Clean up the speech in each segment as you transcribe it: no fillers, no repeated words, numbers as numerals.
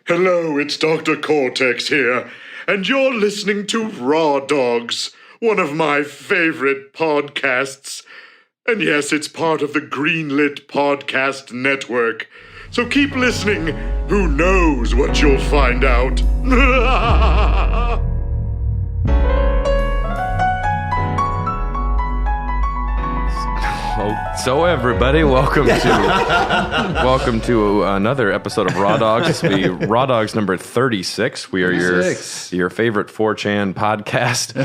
Hello, it's Dr. Cortex here, and you're listening to Raw Dogs, one of my favorite podcasts. And yes, it's part of the Greenlit Podcast Network. So keep listening. Who knows what you'll find out? So everybody, welcome to another episode of Raw Dogs. This will be Raw Dogs number 36. We are your favorite 4chan podcast.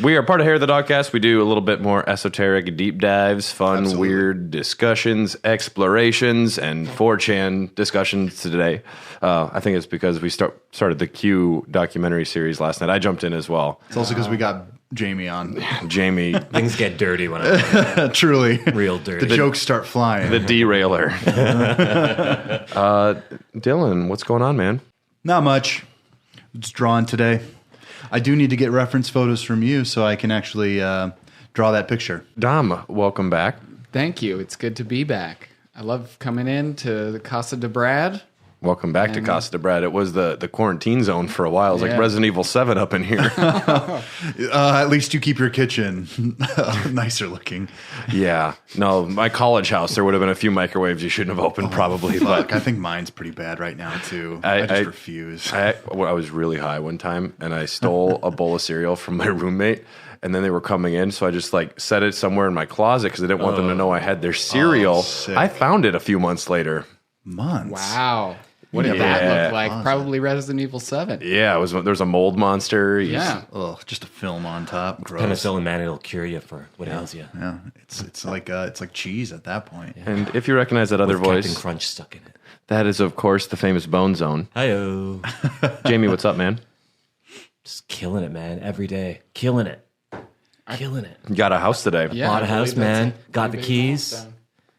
We are part of Hair of the Dogcast. We do a little bit more esoteric deep dives, fun, weird discussions, explorations, and 4chan discussions today. I think it's because we started the Q documentary series last night. I jumped in as well. It's also because we got Jamie on. Jamie. Things get dirty when I'm Truly. real dirty. The jokes start flying. The derailer. Dylan, what's going on, man? Not much. It's drawn today. I do need to get reference photos from you so I can actually draw that picture. Dom, welcome back. Thank you. It's good to be back. I love coming in to the Casa de Brad. Welcome back to Casa de Brad. It was the quarantine zone for a while. It was like Resident Evil 7 up in here. At least you keep your kitchen nicer looking. Yeah. No, my college house, there would have been a few microwaves you shouldn't have opened probably. Fuck, But I think mine's pretty bad right now, too. I just refuse. I was really high one time, and I stole a bowl of cereal from my roommate. And then they were coming in, so I just set it somewhere in my closet because I didn't want them to know I had their cereal. Sick. I found it a few months later. Months? Wow. What did that look like? Probably Resident Evil 7. Yeah, there was a mold monster. Yeah. Ugh, just a film on top. Gross. Penicillin, man, it'll cure you for what ails you. Yeah, it's like cheese at that point. And if you recognize that other With voice, Captain Crunch stuck in it. that is, of course, the famous Bone Zone. Hi-yo. Jamie, what's up, man? Just killing it, man. Every day. Killing it. Killing it. You got a house today. Yeah, Bought a I house, believe that's man. a Got the pretty big keys. milestone.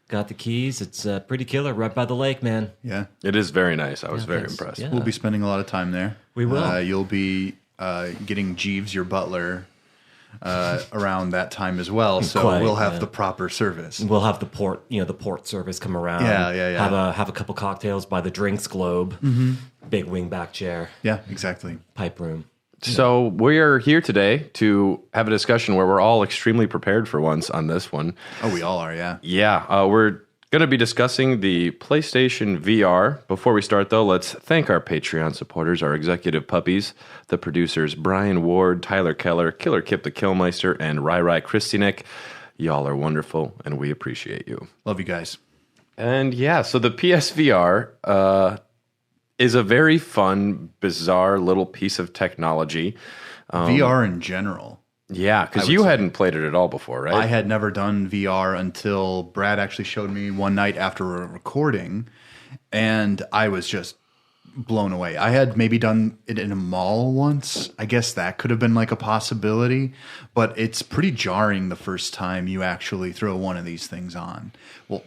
Got the keys. It's pretty killer right by the lake, man. Yeah. It is very nice. I was very thanks. impressed. Yeah. We'll be spending a lot of time there. We will. You'll be getting Jeeves, your butler, around that time as well. So Quite, we'll have the proper service. We'll have the port service come around. Yeah. Have a couple cocktails by the drinks globe. Big wingback chair. Yeah, exactly. Pipe room. So we are here today to have a discussion where we're all extremely prepared for once on this one. Oh, we all are, yeah. Yeah, we're going to be discussing the PlayStation VR. Before we start, though, let's thank our Patreon supporters, our executive puppies, the producers Brian Ward, Tyler Keller, Killer Kip the Killmeister, and Rai Kristinek. Y'all are wonderful, and we appreciate you. Love you guys. And yeah, so the PSVR is a very fun, bizarre little piece of technology. VR in general. Yeah, because you hadn't played it at all before, right? I had never done VR until Brad actually showed me one night after a recording, and I was just blown away. I had maybe done it in a mall once. I guess that could have been like a possibility, but it's pretty jarring the first time you actually throw one of these things on. Well,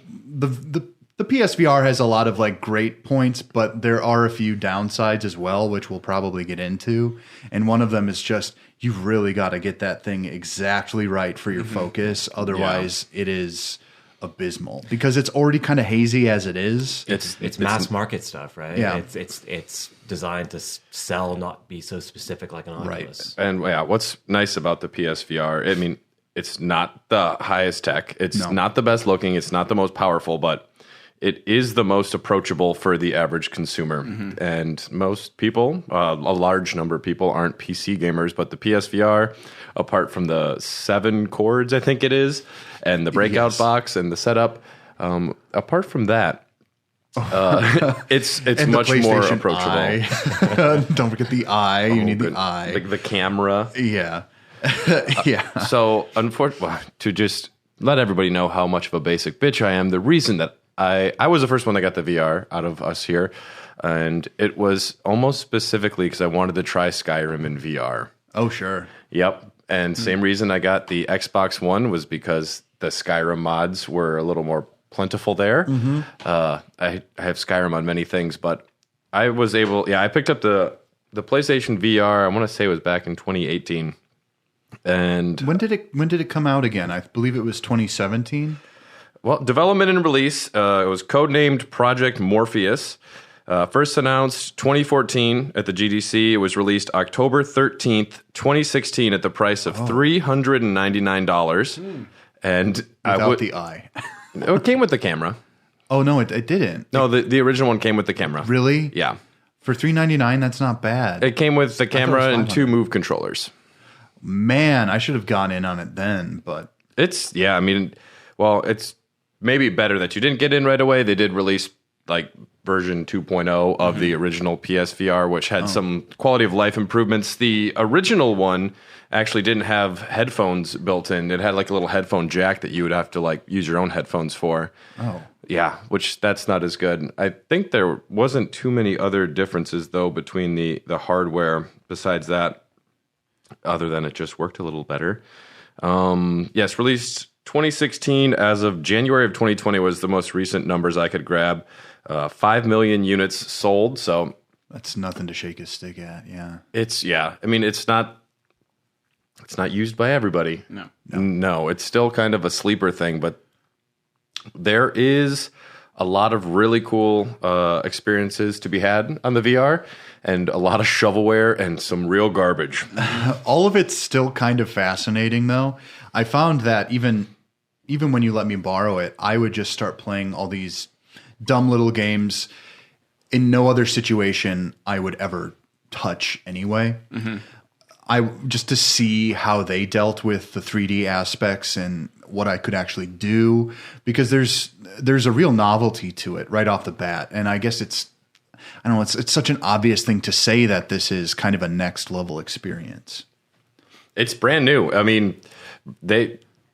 the PSVR has a lot of great points, but there are a few downsides as well, which we'll probably get into. And one of them is just you've really got to get that thing exactly right for your focus. Otherwise, it is abysmal because it's already kind of hazy as it is. It's mass market stuff, right? Yeah. It's designed to sell, not be so specific like an Oculus. And yeah, what's nice about the PSVR, I mean, it's not the highest tech. It's not the best looking. It's not the most powerful, but it is the most approachable for the average consumer. And most people, a large number of people, aren't PC gamers, but the PSVR, apart from the 7 cords, I think it is, and the breakout box and the setup, apart from that, it's much more approachable. Don't forget the eye. You need the eye. The camera. Yeah. Yeah. So, unfortunately, to just let everybody know how much of a basic bitch I am, the reason that I was the first one that got the VR out of us here, and it was almost specifically because I wanted to try Skyrim in VR. Oh, sure. Yep. And same reason I got the Xbox One was because the Skyrim mods were a little more plentiful there. I have Skyrim on many things, but I was able, I picked up the PlayStation VR, I want to say it was back in 2018. And when did it come out again? I believe it was 2017. Well, development and release, it was codenamed Project Morpheus. First announced 2014 at the GDC. It was released October 13th, 2016 at the price of $399. And Without the eye. it came with the camera. Oh, no, it didn't. No, the original one came with the camera. Really? Yeah. For $399, that's not bad. It came with the camera and 2 $500. Move controllers. Man, I should have gone in on it then, but... It's it's maybe better that you didn't get in right away. They did release like version 2.0 of the original PSVR, which had some quality of life improvements. The original one actually didn't have headphones built in. It had like a little headphone jack that you would have to like use your own headphones for. Oh. Yeah, which that's not as good. I think there wasn't too many other differences though between the hardware besides that, other than it just worked a little better. Yes, released 2016. As of January of 2020 was the most recent numbers I could grab. 5 million units sold. So That's nothing to shake a stick at, yeah. it's not used by everybody. No, it's still kind of a sleeper thing, but there is a lot of really cool experiences to be had on the VR, and a lot of shovelware and some real garbage. All of it's still kind of fascinating, though. I found that even when you let me borrow it, I would just start playing all these dumb little games in no other situation I would ever touch anyway. Just to see how they dealt with the 3D aspects and what I could actually do, because there's a real novelty to it right off the bat. And I guess it's such an obvious thing to say that this is kind of a next level experience. It's brand new. I mean,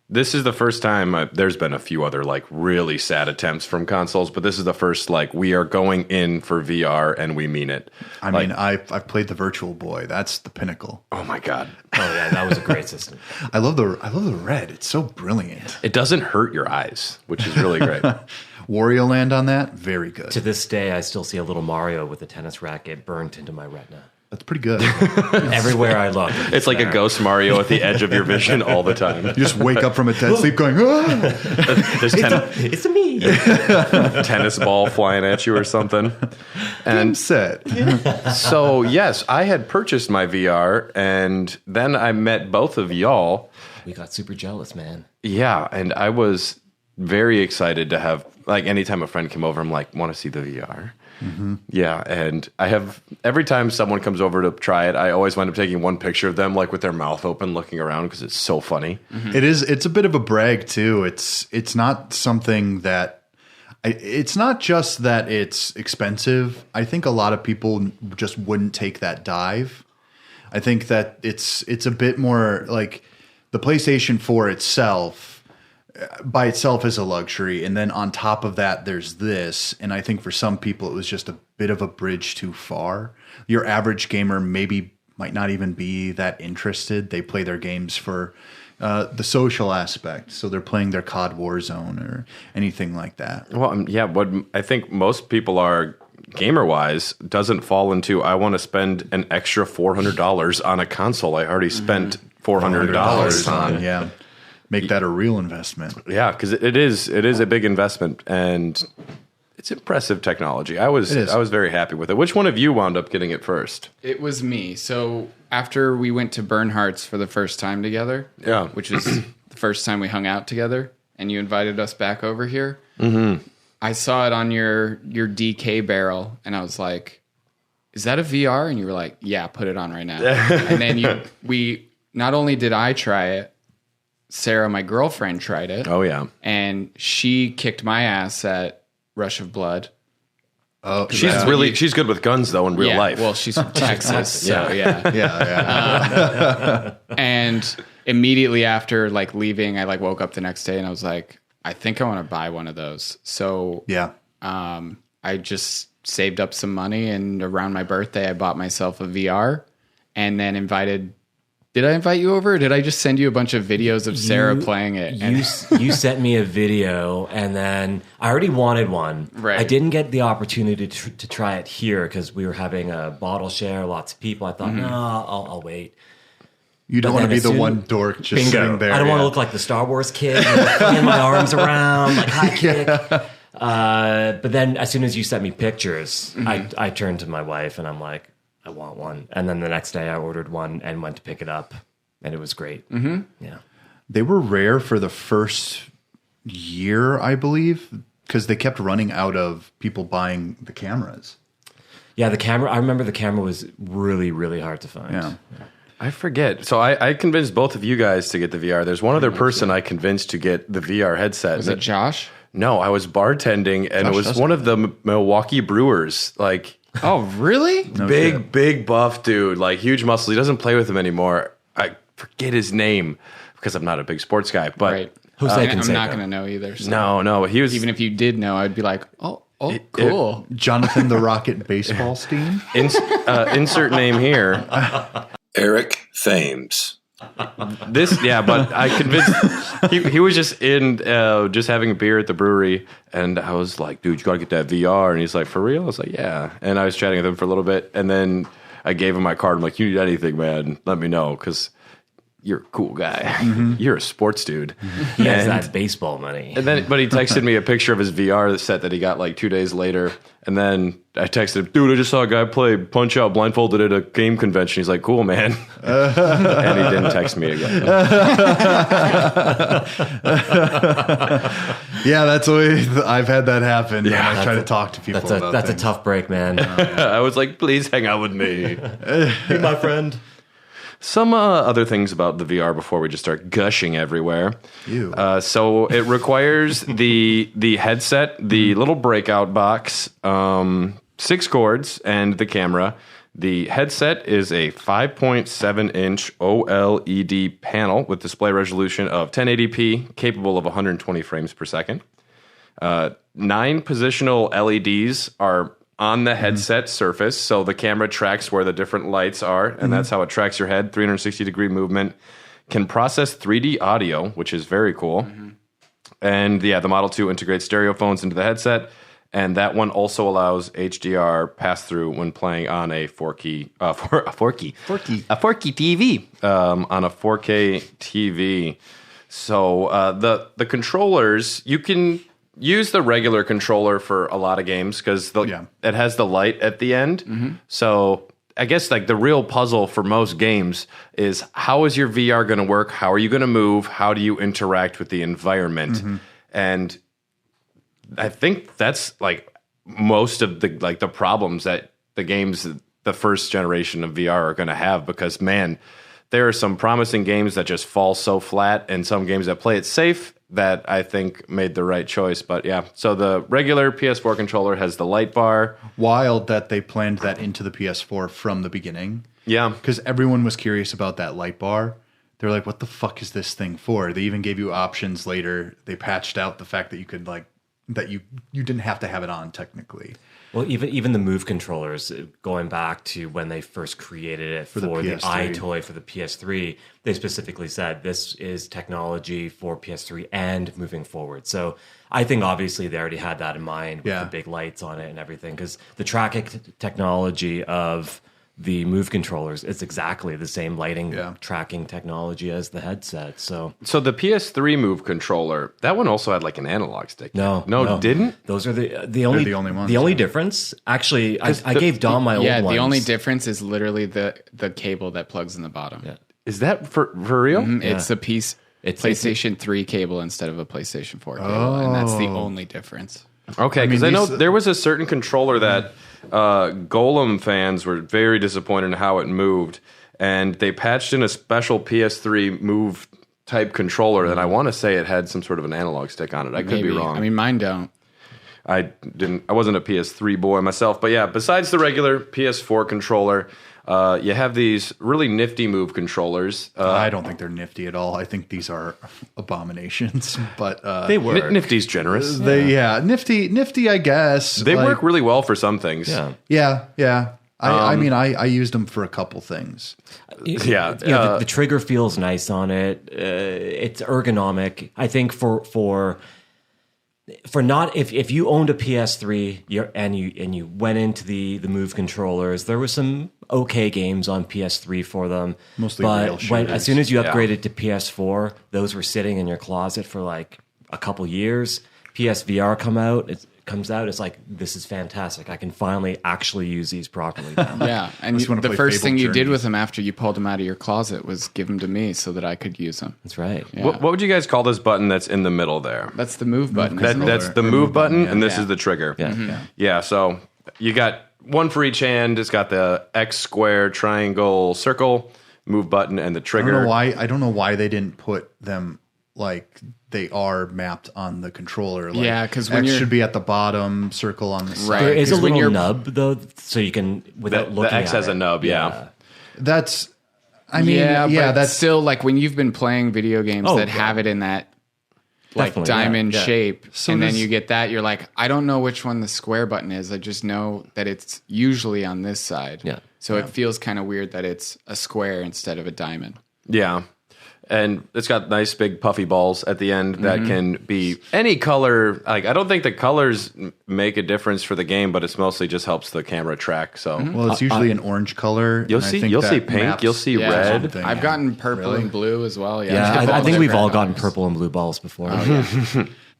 this is the first time there's been a few other like really sad attempts from consoles, but this is the first like we are going in for VR and we mean it. I mean, I've played the Virtual Boy. That's the pinnacle. Oh my god. Oh yeah, that was a great system. I love the red. It's so brilliant. It doesn't hurt your eyes, which is really great. Wario Land on that, very good. To this day, I still see a little Mario with a tennis racket burnt into my retina. That's pretty good. Everywhere I look. It's like a ghost Mario at the edge of your vision all the time. You just wake up from a dead sleep going, ah! There's It's a me. tennis ball flying at you or something. And set. So, yes, I had purchased my VR, and then I met both of y'all. We got super jealous, man. Yeah, and I was very excited to have, like, anytime a friend came over, I'm like, want to see the VR? Yeah, and I have, every time someone comes over to try it, I always wind up taking one picture of them, like, with their mouth open, looking around, because it's so funny. It's a bit of a brag, too. It's not something that... It's not just that it's expensive. I think a lot of people just wouldn't take that dive. I think that it's a bit more like the PlayStation 4 itself, by itself is a luxury. And then on top of that, there's this. And I think for some people, it was just a bit of a bridge too far. Your average gamer might not even be that interested. They play their games for the social aspect. So they're playing their COD Warzone or anything like that. Well, yeah, what I think most people are gamer-wise doesn't fall into, I want to spend an extra $400 on a console I already spent $400 on. Yeah. Make that a real investment. Yeah, because it is a big investment, and it's impressive technology. I was very happy with it. Which one of you wound up getting it first? It was me. So after we went to Bernhardt's for the first time together, Yeah. which was the first time we hung out together, and you invited us back over here, I saw it on your DK barrel, and I was like, "Is that a VR?" And you were like, "Yeah, put it on right now." And then we not only did I try it, Sarah, my girlfriend, tried it. Oh yeah, and she kicked my ass at Rush of Blood. Oh, she's good with guns though in real life. Well, she's from Texas, so yeah. yeah. And immediately after like leaving, I like woke up the next day and I was like, I think I want to buy one of those. So Yeah. I just saved up some money, and around my birthday, I bought myself a VR, and then Did I invite you over, or did I just send you a bunch of videos of Sarah playing it? You sent me a video, and then I already wanted one. Right. I didn't get the opportunity to try it here because we were having a bottle share, lots of people. I thought, no, I'll wait. You don't But want to then be the as soon- one dork just sitting there. I don't want to look like the Star Wars kid, flinging my arms around, like high kick. But then as soon as you sent me pictures, I turned to my wife and I'm like, I want one. And then the next day I ordered one and went to pick it up, and it was great. Mm-hmm. Yeah. They were rare for the first year, I believe, because they kept running out of people buying the cameras. Yeah, the camera. I remember the camera was really, really hard to find. Yeah. I forget. So I convinced both of you guys to get the VR. There's one other person I convinced to get the VR headset. Was it Josh? No, I was bartending, and it was one of the Milwaukee Brewers. Like, Oh, really? big buff dude, like huge muscles. He doesn't play with them anymore. I forget his name because I'm not a big sports guy. But Right. Jose I'm Canseco. not going to know either. So. no, he was Even if you did know, I'd be like, oh, cool. Jonathan the Rocket Baseball Steam. Insert name here. Eric Thames. But I convinced he was just in just having a beer at the brewery, and I was like, dude, you gotta get that VR. And he's like, for real? I was like, yeah. And I was chatting with him for a little bit, and then I gave him my card. I'm like, you need anything, man, let me know, because you're a cool guy. You're a sports dude. He has that baseball money. But he texted me a picture of his VR set that he got like 2 days later. And then I texted him, dude, I just saw a guy play Punch Out blindfolded at a game convention. He's like, cool, man. And he didn't text me again. Yeah, that's the way I've had that happen. Yeah, when I try to talk to people about That's things. a tough break, man. I was like, please hang out with me. Be my friend. Some other things about the VR before we just start gushing everywhere. Ew. So it requires the headset, the little breakout box, 6 cords, and the camera. The headset is a 5.7-inch OLED panel with display resolution of 1080p, capable of 120 frames per second. 9 positional LEDs are on the headset surface, so the camera tracks where the different lights are, and that's how it tracks your head, 360-degree movement. Can process 3D audio, which is very cool. And the Model 2 integrates stereo phones into the headset, and that one also allows HDR pass-through when playing on a 4K TV, on a 4K TV. So the controllers, you can use the regular controller for a lot of games because it has the light at the end. So I guess like the real puzzle for most games is, how is your VR going to work? How are you going to move? How do you interact with the environment? And I think that's like most of the problems that the games, the first generation of VR, are going to have, because man, there are some promising games that just fall so flat, and some games that play it safe that I think made the right choice. But yeah, so the regular PS4 controller has the light bar. Wild that they planned that into the PS4 from the beginning. Yeah. Because everyone was curious about that light bar. They're like, what the fuck is this thing for? They even gave you options later. They patched out the fact that you could that you didn't have to have it on technically. Well, even the Move controllers, going back to when they first created it for the iToy for the PS3, they specifically said this is technology for PS3 and moving forward. So I think obviously they already had that in mind with the big lights on it and everything, because the tracking technology of the Move controllers is exactly the same lighting tracking technology as the headset. So the PS3 Move controller, that one also had like an analog stick. No, didn't. Those are the only ones. The only difference, actually, I gave Dom my old ones. Yeah, the only difference is literally the cable that plugs in the bottom. Yeah. Is that for real? It's a piece. It's PlayStation 3 cable instead of a PlayStation 4 cable, and that's the only difference. Okay, because I know there was a certain controller that Golem fans were very disappointed in how it moved, and they patched in a special PS3 Move type controller that I want to say it had some sort of an analog stick on it. I could be wrong. I mean, mine don't. I wasn't a PS3 boy myself, but yeah, besides the regular PS4 controller, you have these really nifty Move controllers. I don't think they're nifty at all. I think these are abominations, but They work. Nifty's generous. Nifty, I guess. They work really well for some things. Yeah. I mean, I used them for a couple things. Yeah. The trigger feels nice on it. It's ergonomic. I think for not, if you owned a PS3 and you went into the Move controllers, there were some okay games on PS3 for them. Mostly real shooters. As soon as you upgraded to PS4, those were sitting in your closet for like a couple years. PSVR comes out, it's like, this is fantastic. I can finally actually use these properly now. Yeah, and the first thing you did with them after you pulled them out of your closet was give them to me so that I could use them. That's right. Yeah. What would you guys call this button that's in the middle there? That's the move button. That's the move button, yeah. and this is the trigger. Yeah, so you got one for each hand. It's got the X, square, triangle, circle, move button, and the trigger. I don't know why they didn't put them like they are mapped on the controller. Like, Yeah, 'cause when X you're- should be at the bottom, circle on the side. Right. There is a 'Cause when little you're- nub, though, so you can, without looking The X at has it. a nub, yeah. That's, I mean, but that's still like when you've been playing video games Oh, that yeah. have it in that like Definitely, diamond yeah. shape, So and then does- you get that, you're like, I don't know which one the square button is. I just know that it's usually on this side. Yeah. So it feels kind of weird that it's a square instead of a diamond. Yeah. And it's got nice big puffy balls at the end that can be any color. Like, I don't think the colors make a difference for the game, but it's mostly just helps the camera track. So well, it's usually an orange color. you'll and I see think you'll that see pink, maps you'll see Yeah. red. something. I've gotten purple Really? and blue as well. Yeah, Yeah, Just I all think we've different all gotten colors. purple and blue balls before.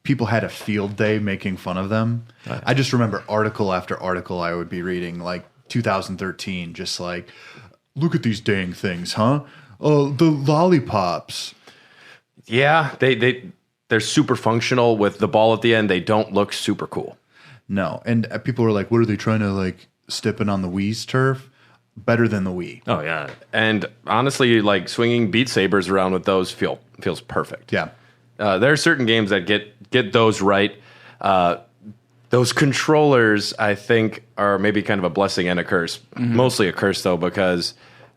People had a field day making fun of them. I just remember article after article I would be reading, like 2013, just like, look at these dang things, huh? Oh, the lollipops. Yeah, they're super functional with the ball at the end. They don't look super cool. No, and people were like, what are they trying to like step in on the Wii's turf? Better than the Wii. Oh, yeah. And honestly, like swinging Beat Sabers around with those feels perfect. Yeah. There are certain games that get those right. Those controllers, I think, are maybe kind of a blessing and a curse. Mostly a curse, though, because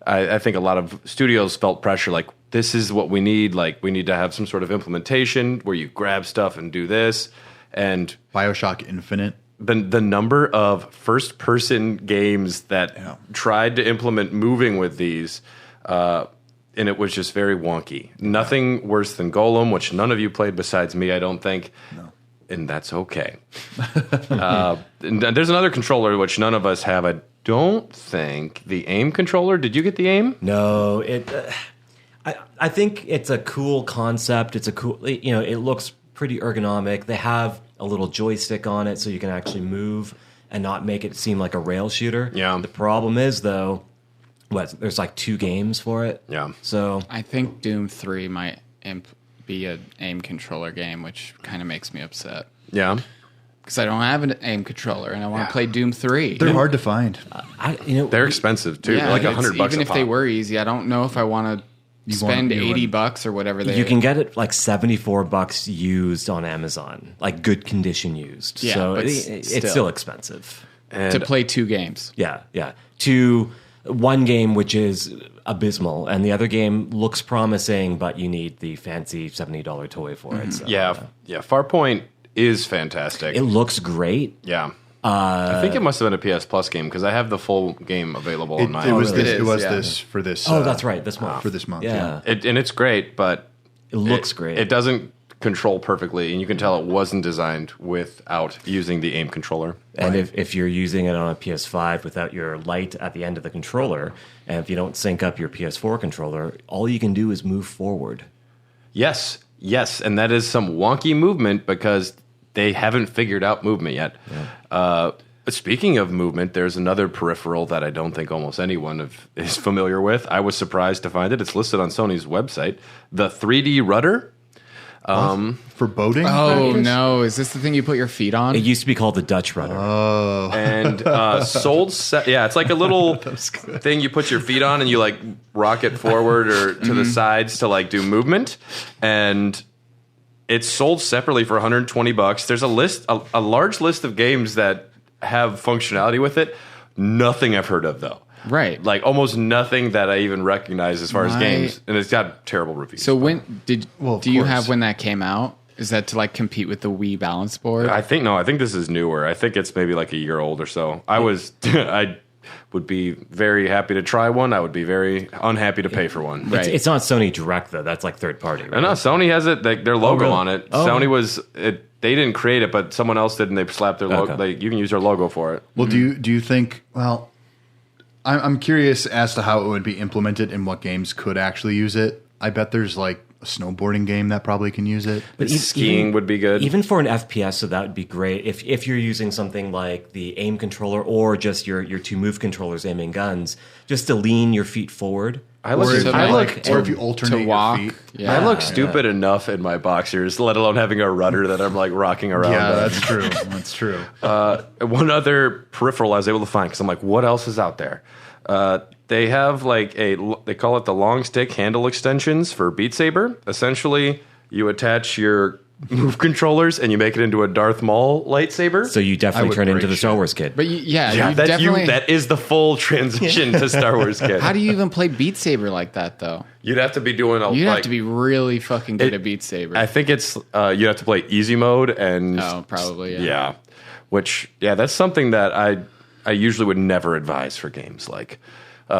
I think a lot of studios felt pressure, like, this is what we need. Like, we need to have some sort of implementation where you grab stuff and do this. And BioShock Infinite. the number of first-person games that tried to implement moving with these, and it was just very wonky. Nothing worse than Golem, which none of you played besides me, I don't think. No. And that's okay. And there's another controller which none of us have. I don't think the aim controller. Did you get the aim? No, I think it's a cool concept. It's a cool, it looks pretty ergonomic. They have a little joystick on it so you can actually move and not make it seem like a rail shooter. Yeah. The problem is, though, there's like 2 games for it. Yeah. So I think Doom 3 might be an aim controller game, which kind of makes me upset. Yeah. Because I don't have an aim controller and I want to play Doom 3. They're hard to find. They're expensive, too. Yeah, Like it's- $100 even a if pop. they were easy, I don't know if I want to spend $80 or whatever they you can get it like $74 used on Amazon, like good condition used. Yeah, so but it's still. still expensive. And to play 2 games. Yeah, yeah. To one game which is abysmal, and the other game looks promising, but you need the fancy $70 toy for it. So, yeah. Farpoint is fantastic. it looks great. Yeah. I think it must have been a PS Plus game because I have the full game available on my It was really? this. It It was is, yeah. this for this. Oh, that's right. This month. For this month. Yeah, and it's great, but it looks great. It doesn't control perfectly, and you can tell it wasn't designed without using the aim controller. And if you're using it on a PS5 without your light at the end of the controller, and if you don't sync up your PS4 controller, all you can do is move forward. Yes, and that is some wonky movement because they haven't figured out movement yet. Yeah. But speaking of movement, there's another peripheral that I don't think almost anyone is familiar with. I was surprised to find it. It's listed on Sony's website. The 3D rudder. For boating. Oh, no. Is this the thing you put your feet on? It used to be called the Dutch rudder. And sold it's like a little thing you put your feet on and you like rock it forward or to the sides to like do movement. And it's sold separately for $120. There's a large list of games that have functionality with it. Nothing I've heard of though. Right. Like almost nothing that I even recognize as far as games, and it's got terrible reviews. So when do you course. have when that came out? Is that to like compete with the Wii balance board? I think this is newer. I think it's maybe like a year old or so. I would be very happy to try one. I would be very unhappy to pay for one. Right. It's not Sony Direct though. That's like third party. Right? I know Sony has it. Their logo really? on it. Oh. Sony was it. They didn't create it, but someone else did, and they slapped their logo. Okay. You can use their logo for it. Well, do you think? Well, I'm curious as to how it would be implemented and what games could actually use it. I bet there's like snowboarding game that probably can use it. But skiing would be good. Even for an FPS, so that would be great. If you're using something like the aim controller or just your two move controllers aiming guns, just to lean your feet forward. Or if you alternate your feet. Yeah. I look stupid enough in my boxers, let alone having a rudder that I'm like rocking around. Yeah, that's true. That's true. One other peripheral I was able to find, because I'm like, what else is out there? They have like they call it the long stick handle extensions for Beat Saber. Essentially, you attach your move controllers and you make it into a Darth Maul lightsaber. So you definitely turn into the Star Wars kid. But that is the full transition to Star Wars kid. How do you even play Beat Saber like that, though? You'd have to be doing You'd have to be really fucking good at Beat Saber. I think it's you have to play easy mode and probably yeah. Which that's something that I usually would never advise for games. Like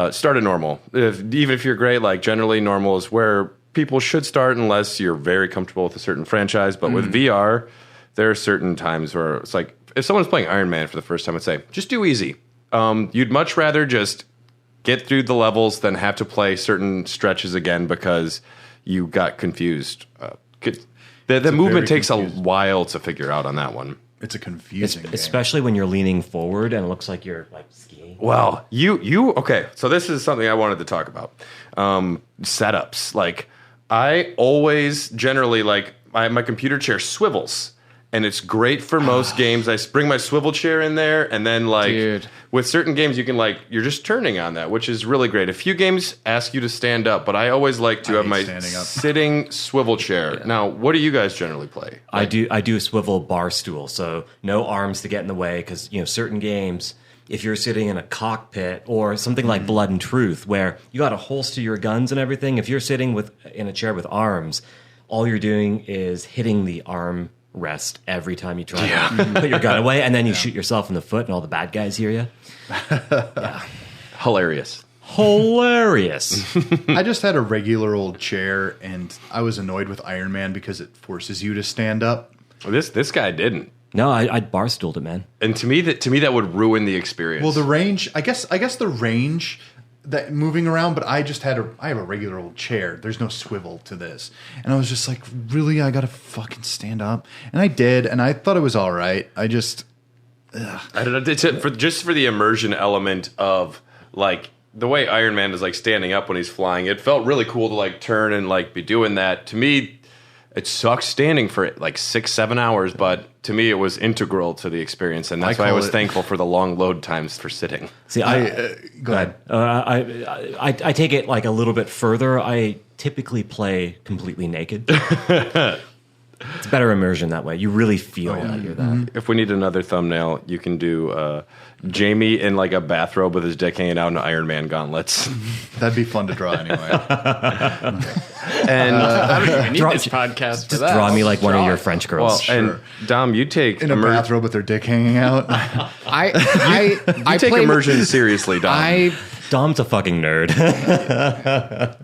start at normal. Even if you're great, like generally normal is where people should start unless you're very comfortable with a certain franchise. But with VR, there are certain times where it's like, if someone's playing Iron Man for the first time, I'd say, just do easy. You'd much rather just get through the levels than have to play certain stretches again because you got confused. The movement takes a while to figure out on that one. It's a confusing game. Especially when you're leaning forward and it looks like you're like skiing. Well, okay, so this is something I wanted to talk about. Setups. Like, I always generally my computer chair swivels, and it's great for most games. I bring my swivel chair in there, and then with certain games you can you're just turning on that, which is really great. A few games ask you to stand up, but I always like to have my sitting swivel chair. Yeah. Now, what do you guys generally play? I do a swivel bar stool, so no arms to get in the way, because certain games, if you're sitting in a cockpit or something like Blood and Truth, where you got to holster your guns and everything, if you're sitting in a chair with arms, all you're doing is hitting the arm rest every time you try to put your gun away, and then you shoot yourself in the foot and all the bad guys hear you. Hilarious. I just had a regular old chair, and I was annoyed with Iron Man because it forces you to stand up. Well, this guy didn't. No, I bar stooled it, man. And to me that would ruin the experience. Well, the range, I guess the range, that moving around, but I have a regular old chair. There's no swivel to this. And I was just like, really? I got to fucking stand up? And I did, and I thought it was all right. I just I don't know, just for the immersion element of the way Iron Man is standing up when he's flying. It felt really cool to turn and be doing that. To me, it sucks standing for 6-7 hours, but to me it was integral to the experience, and that's why I was thankful for the long load times for sitting. See, go ahead. I take it a little bit further. I typically play completely naked. It's better immersion that way. You really feel that you're that. If we need another thumbnail, you can do Jamie in a bathrobe with his dick hanging out in Iron Man gauntlets. That'd be fun to draw anyway. And I don't even need this podcast for that. Draw me like one of your French girls. Well, sure. And Dom, you take in a bathrobe with their dick hanging out. I take immersion seriously, Dom. Dom's a fucking nerd.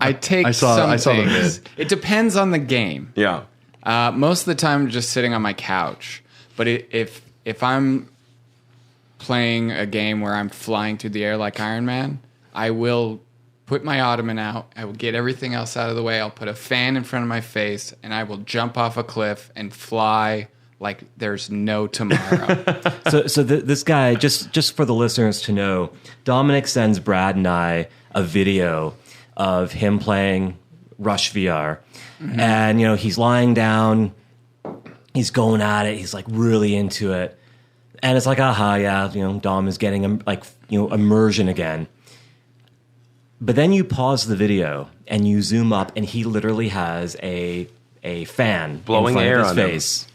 I saw the vid. It depends on the game. Yeah. Most of the time, I'm just sitting on my couch. But if I'm playing a game where I'm flying through the air like Iron Man, I will put my ottoman out. I will get everything else out of the way. I'll put a fan in front of my face, and I will jump off a cliff and fly like there's no tomorrow. So this guy, just for the listeners to know, Dominic sends Brad and I a video of him playing Rush VR. Mm-hmm. And, he's lying down, he's going at it, he's really into it. And it's Dom is getting immersion again. But then you pause the video and you zoom up, and he literally has a fan blowing in front air of his on face. Him.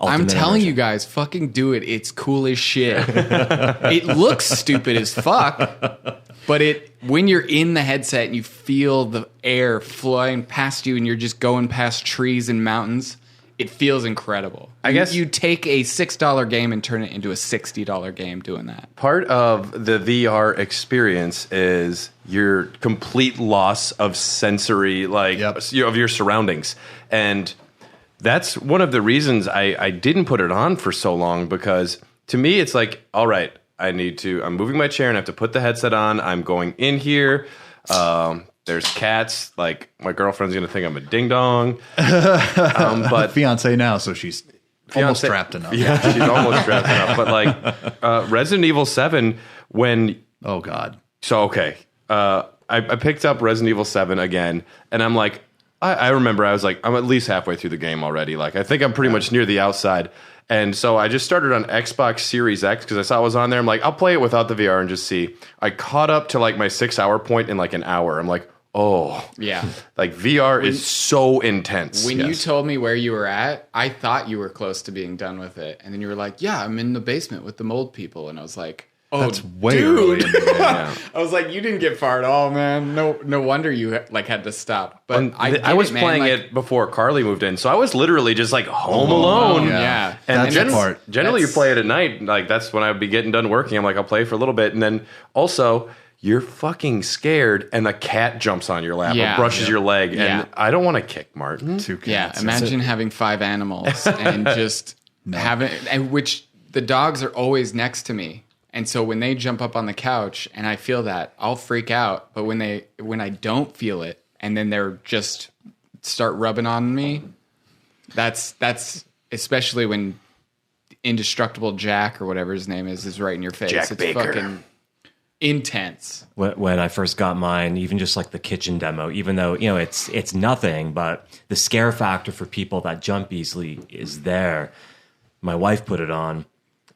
I'm telling you guys, fucking do it. It's cool as shit. It looks stupid as fuck, but when you're in the headset and you feel the air flying past you and you're just going past trees and mountains, it feels incredible. I guess you take a $6 game and turn it into a $60 game doing that. Part of the VR experience is your complete loss of sensory, of your surroundings. And that's one of the reasons I didn't put it on for so long, because to me it's all right, I'm moving my chair and I have to put the headset on. I'm going in here. There's cats. Like, my girlfriend's going to think I'm a ding-dong. But fiance now, so she's almost trapped enough. Yeah, she's almost trapped enough. But, like, Resident Evil 7, when... Oh, God. So, okay. I picked up Resident Evil 7 again, and I'm like... I remember I was like, I'm at least halfway through the game already. Like, I think I'm pretty much near the outside. And so I just started on Xbox Series X because I saw it was on there. I'm like, I'll play it without the VR and just see. I caught up to like my 6 hour point in like an hour. I'm like, oh. Yeah. Like VR is so intense. When you told me where you were at, I thought you were close to being done with it. And then you were like, yeah, I'm in the basement with the mold people. And I was like, oh, that's way early in the game. Yeah. I was like, you didn't get far at all, man. No wonder you like had to stop. But I was playing it before Carly moved in, so I was literally just like home alone. Yeah. And that's the part. Generally, you play it at night. Like that's when I would be getting done working. I'm like, I'll play for a little bit, and then also you're fucking scared, and the cat jumps on your lap or brushes your leg, and I don't want to kick Martin. Two cats. Yeah, imagine having 5 animals and just having, and which the dogs are always next to me. And so when they jump up on the couch and I feel that, I'll freak out. But when I don't feel it and then they're just start rubbing on me, that's especially when Indestructible Jack or whatever his name is right in your face. Jack it's Baker. Fucking intense. When I first got mine, even just like the kitchen demo, even though, you know, it's nothing, but the scare factor for people that jump easily is there. My wife put it on,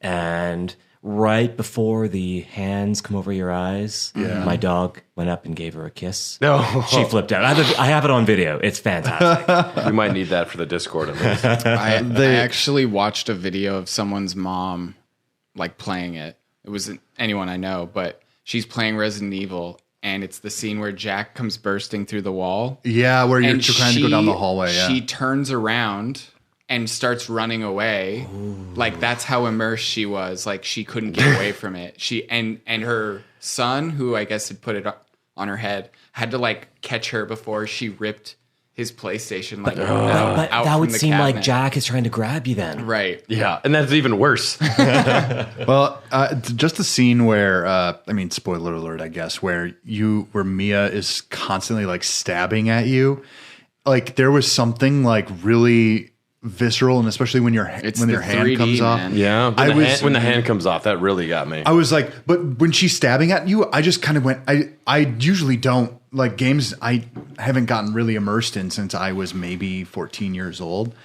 and right before the hands come over your eyes, my dog went up and gave her a kiss. No. She flipped out. I have it on video. It's fantastic. We might need that for the Discord at least. I actually watched a video of someone's mom like playing it. It wasn't anyone I know, but she's playing Resident Evil, and it's the scene where Jack comes bursting through the wall. Yeah, where you're trying to go down the hallway. Yeah. She turns around and starts running away. Ooh. Like that's how immersed she was. Like she couldn't get away from it. She and her son, who I guess had put it on her head, had to like catch her before she ripped his PlayStation. Like, but out that from would the seem cabinet. like Jack is trying to grab you then. Right. Yeah, and that's even worse. Well, just the scene where, I mean, spoiler alert, I guess, where Mia is constantly like stabbing at you. Like there was something like really visceral, and especially when your hand 3D, comes off. man. Yeah, when the hand comes off, that really got me. I was like, but when she's stabbing at you, I just kind of went. I usually don't like games. I haven't gotten really immersed in since I was maybe 14 years old,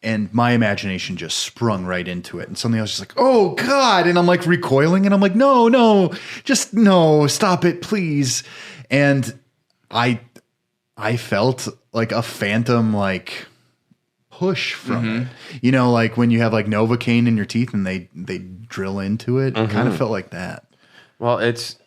and my imagination just sprung right into it. And suddenly I was just like, oh God, and I'm like recoiling, and I'm like, no, just no, stop it, please. And I felt like a phantom like push from it, you know, like when you have like Novocaine in your teeth and they drill into it. It kind of felt like that. Well, it's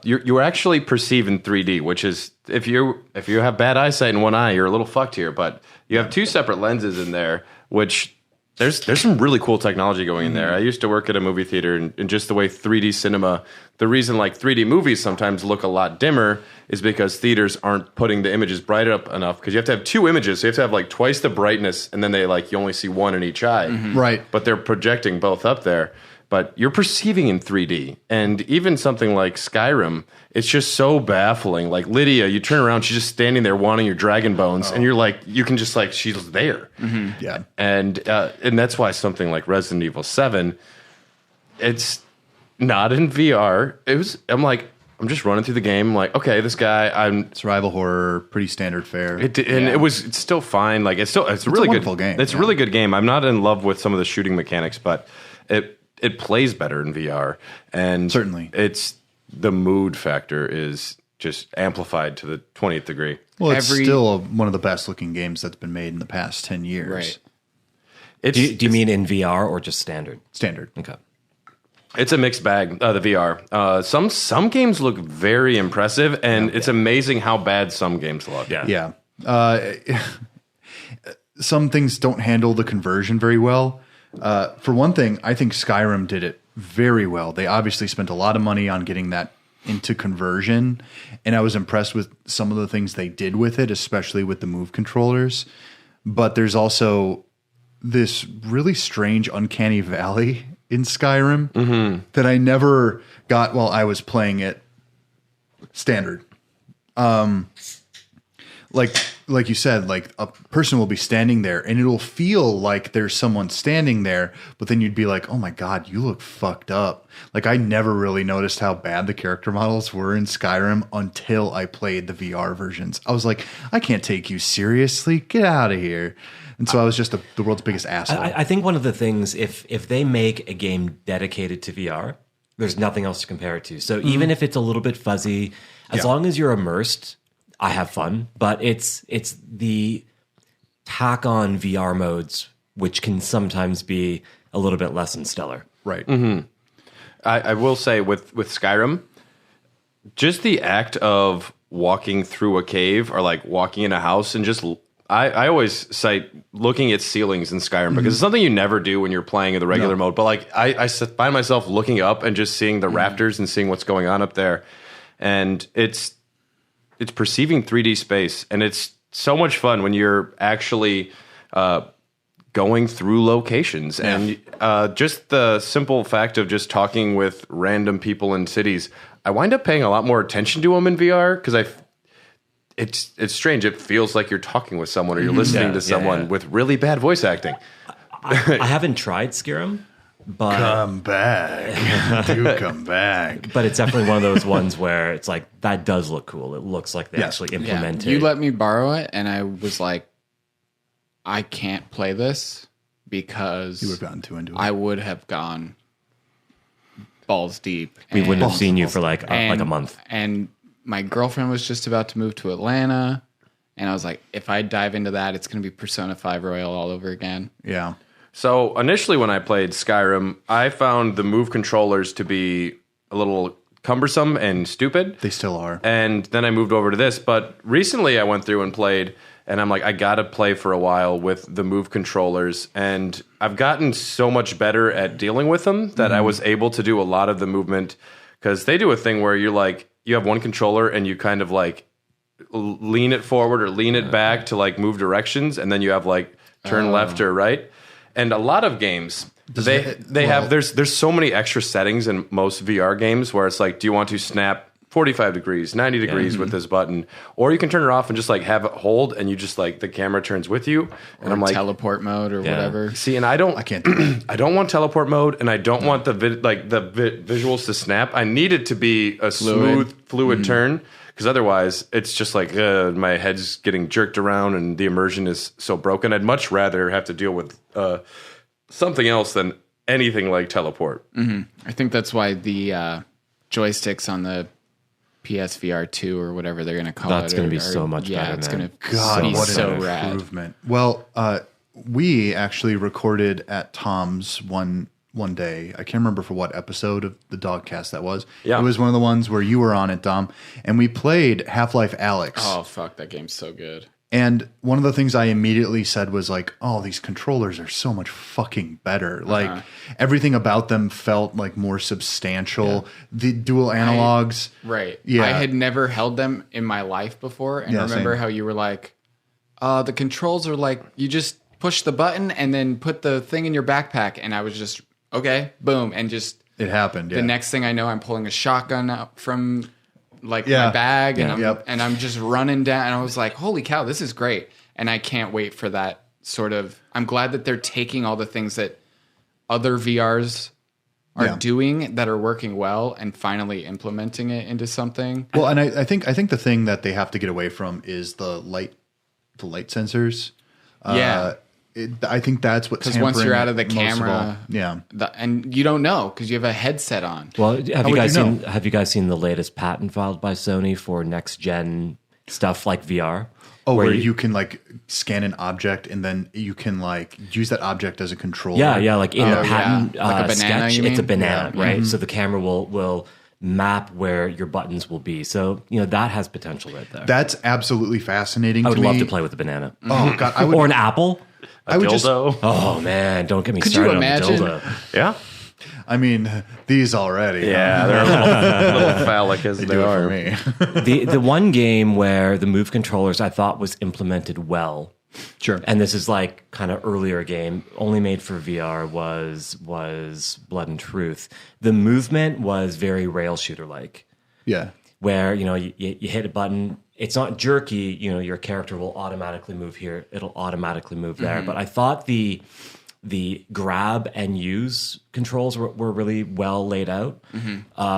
you're actually perceiving 3D, which is if you have bad eyesight in one eye, you're a little fucked here. But you have 2 separate lenses in there, which there's some really cool technology going in there. I used to work at a movie theater, and just the way 3D cinema, the reason like 3D movies sometimes look a lot dimmer is because theaters aren't putting the images bright up enough, because you have to have 2 images. So you have to have like twice the brightness, and then you only see one in each eye. Right. But they're projecting both up there. But you're perceiving in 3D. And even something like Skyrim, it's just so baffling. Like Lydia, you turn around, she's just standing there wanting your dragon bones, and you're like, you can just like, she's there. Yeah. And that's why something like Resident Evil 7, it's not in VR. I'm just running through the game. I'm like, okay, this guy, Survival horror, pretty standard fare. It's still fine. Like it's a really wonderful good game. It's a really good game. I'm not in love with some of the shooting mechanics, but it plays better in VR. And certainly, it's the mood factor is just amplified to the 20th degree. Well, it's still one of the best looking games that's been made in the past 10 years. Right. Do you mean in VR or just standard? Standard. Okay. It's a mixed bag, the VR. Some games look very impressive, and it's amazing how bad some games look. Yeah. Some things don't handle the conversion very well. For one thing, I think Skyrim did it very well. They obviously spent a lot of money on getting that into conversion, and I was impressed with some of the things they did with it, especially with the move controllers. But there's also this really strange uncanny valley in Skyrim that I never got while I was playing it standard. like you said, like a person will be standing there and it'll feel like there's someone standing there, but then you'd be like, oh my God, you look fucked up. Like I never really noticed how bad the character models were in Skyrim until I played the VR versions. I was like, I can't take you seriously. Get out of here. And so I was just the world's biggest asshole. I think one of the things, if they make a game dedicated to VR, there's nothing else to compare it to. So even if it's a little bit fuzzy, as long as you're immersed, I have fun, but it's the tack on VR modes, which can sometimes be a little bit less than stellar. Right. Mm-hmm. I will say with Skyrim, just the act of walking through a cave or like walking in a house and just, I always cite looking at ceilings in Skyrim because it's something you never do when you're playing in the regular mode. But like I find myself looking up and just seeing the rafters and seeing what's going on up there. And it's perceiving 3D space, and it's so much fun when you're actually going through locations. And just the simple fact of just talking with random people in cities, I wind up paying a lot more attention to them in VR because it's strange. It feels like you're talking with someone or you're listening to someone with really bad voice acting. I haven't tried Skyrim. But come back. Do come back. But it's definitely one of those ones where it's like, that does look cool. It looks like they actually implemented it. You let me borrow it, and I was like, I can't play this because you would have gotten too into it. I would have gone balls deep. We wouldn't have seen you for like a month. And my girlfriend was just about to move to Atlanta, and I was like, if I dive into that, it's going to be Persona 5 Royal all over again. Yeah. So initially when I played Skyrim, I found the move controllers to be a little cumbersome and stupid. They still are. And then I moved over to this. But recently I went through and played, and I'm like, I got to play for a while with the move controllers. And I've gotten so much better at dealing with them that I was able to do a lot of the movement. Because they do a thing where you're like, you have one controller and you kind of like lean it forward or lean it back to like move directions. And then you have like turn left or right. And a lot of games, they have there's so many extra settings in most VR games where it's like, do you want to snap 45 degrees, 90 degrees with this button, or you can turn it off and just like have it hold, and you just like the camera turns with you. And or I'm like, teleport mode or whatever. See, and I can't. I don't want teleport mode, and I don't want the visuals to snap. I need it to be a smooth, fluid turn. Because otherwise, it's just like my head's getting jerked around and the immersion is so broken. I'd much rather have to deal with something else than anything like teleport. I think that's why the joysticks on the PSVR 2 or whatever they're going to call That's going to be so much better. Yeah, it's going to God, be what so an rad. improvement. Well, we actually recorded at Tom's one day. I can't remember for what episode of the Dogcast that was. Yeah. It was one of the ones where you were on it, Dom, and we played Half-Life Alyx. Oh, fuck, that game's so good. And one of the things I immediately said was like, oh, these controllers are so much fucking better. Like everything about them felt like more substantial. The dual analogs. Right. Yeah. I had never held them in my life before. And remember how you were like, the controls are like, you just push the button and then put the thing in your backpack. And I was just, okay, boom. And just. It happened. The next thing I know, I'm pulling a shotgun out from my bag and I'm just running down. And I was like, holy cow, this is great. And I can't wait for that sort of. I'm glad that they're taking all the things that other VRs are doing that are working well and finally implementing it into something. Well, and I think the thing that they have to get away from is the light sensors. I think that's what's because once you're out of the most camera, and you don't know because you have a headset on. Well, have you guys seen the latest patent filed by Sony for next gen stuff like VR? Oh, where you can like scan an object and then you can like use that object as a controller. Yeah, like in the patent like a banana, sketch, it's a banana, right? So the camera will map where your buttons will be. So, that has potential right there. That's absolutely fascinating. I would love to play with a banana. Oh God, I would, or an apple. A dildo. Oh man, don't get me Could started you imagine? on the dildo. Yeah. I mean, these already. Yeah, they're a little phallic as they are. For me. The one game where the move controllers I thought was implemented well. Sure. And this is like kind of earlier game, only made for VR was Blood and Truth. The movement was very rail shooter like. Yeah. where, you hit a button. It's not jerky, your character will automatically move here. It'll automatically move there. But I thought the grab and use controls were really well laid out.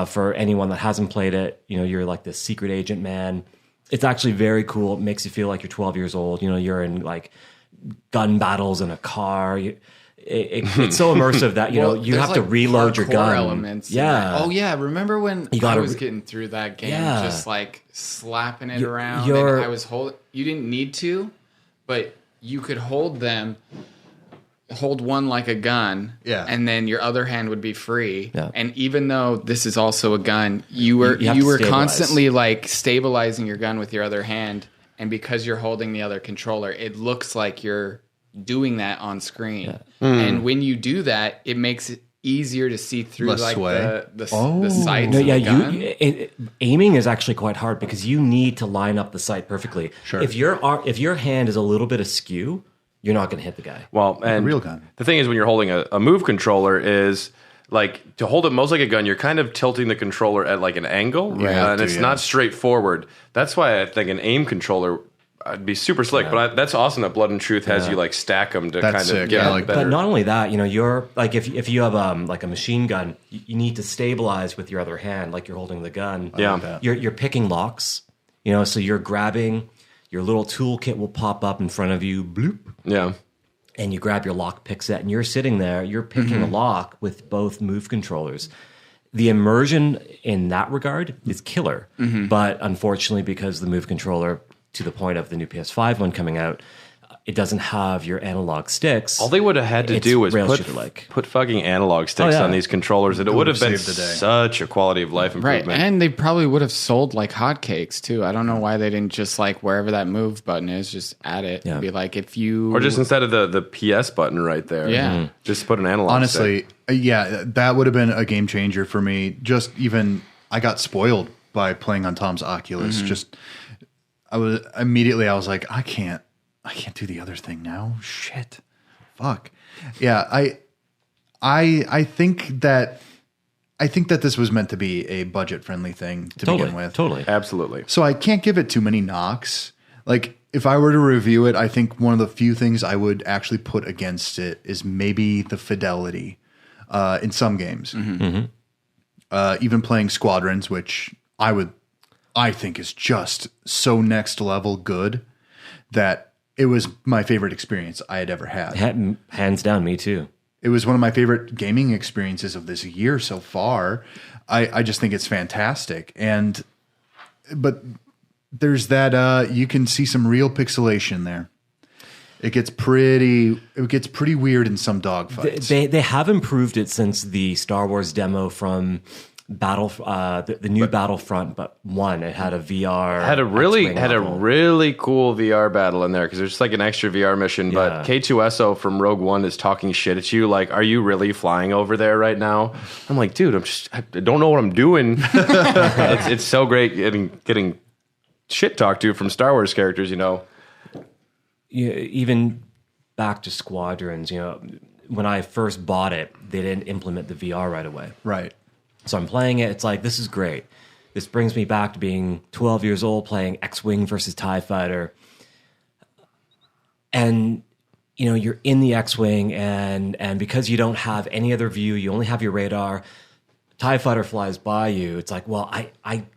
For anyone that hasn't played it, you're like this secret agent man. It's actually very cool. It makes you feel like you're 12 years old. You're in like gun battles in a car. It's so immersive that you have to reload your gun. Elements yeah. Oh yeah. Remember when I was getting through that game, just like slapping it around, and I was holding. You didn't need to, but you could hold them. Hold one like a gun, and then your other hand would be free. Yeah. And even though this is also a gun, you were constantly like stabilizing your gun with your other hand, and because you're holding the other controller, it looks like you're doing that on screen. Yeah. And when you do that, it makes it easier to see through the sights. of the gun. Aiming is actually quite hard because you need to line up the sight perfectly. Sure. If your hand is a little bit askew, you're not going to hit the guy. Well, and a real gun. The thing is, when you're holding a move controller, is like to hold it most like a gun, you're kind of tilting the controller at like an angle, and it's not straightforward. That's why I think an aim controller would be super slick. But that's awesome that Blood and Truth has you like stack them to kind of get like better. But not only that, you're like if you have like a machine gun, you need to stabilize with your other hand, like you're holding the gun. You're picking locks, so you're grabbing. Your little toolkit will pop up in front of you, bloop. Yeah. And you grab your lock pick set, and you're sitting there, you're picking a lock with both move controllers. The immersion in that regard is killer. But unfortunately, because the move controller, to the point of the new PS5 one coming out, it doesn't have your analog sticks. All they would have had to do was put fucking analog sticks on these controllers, and it would have been such a quality of life improvement. Right, and they probably would have sold like hotcakes too. I don't know why they didn't just like wherever that move button is, just add it. Yeah. Be like if you... Or just instead of the PS button right there, just put an analog stick. Honestly, that would have been a game changer for me. Just even, I got spoiled by playing on Tom's Oculus. I was like, I can't do the other thing now. Shit. Fuck. Yeah, I think that this was meant to be a budget-friendly thing to begin with. Totally. Absolutely. So I can't give it too many knocks. Like, if I were to review it, I think one of the few things I would actually put against it is maybe the fidelity in some games. Even playing Squadrons, which I think is just so next level good that it was my favorite experience I had ever had. Hands down, me too. It was one of my favorite gaming experiences of this year so far. I just think it's fantastic. But there's that you can see some real pixelation there. It gets pretty weird in some dogfights. They have improved it since the Star Wars demo from the new Battlefront, but one, it had a VR. Had a really cool VR battle in there because there's just like an extra VR mission. Yeah. But K2SO from Rogue One is talking shit at you, like, "Are you really flying over there right now?" I'm like, dude, I don't know what I'm doing. it's so great getting shit talked to from Star Wars characters, Even back to Squadrons, when I first bought it, they didn't implement the VR right away. Right. So I'm playing it. It's like, this is great. This brings me back to being 12 years old playing X-Wing versus TIE Fighter. And, you're in the X-Wing, and because you don't have any other view, you only have your radar, TIE Fighter flies by you. It's like, well,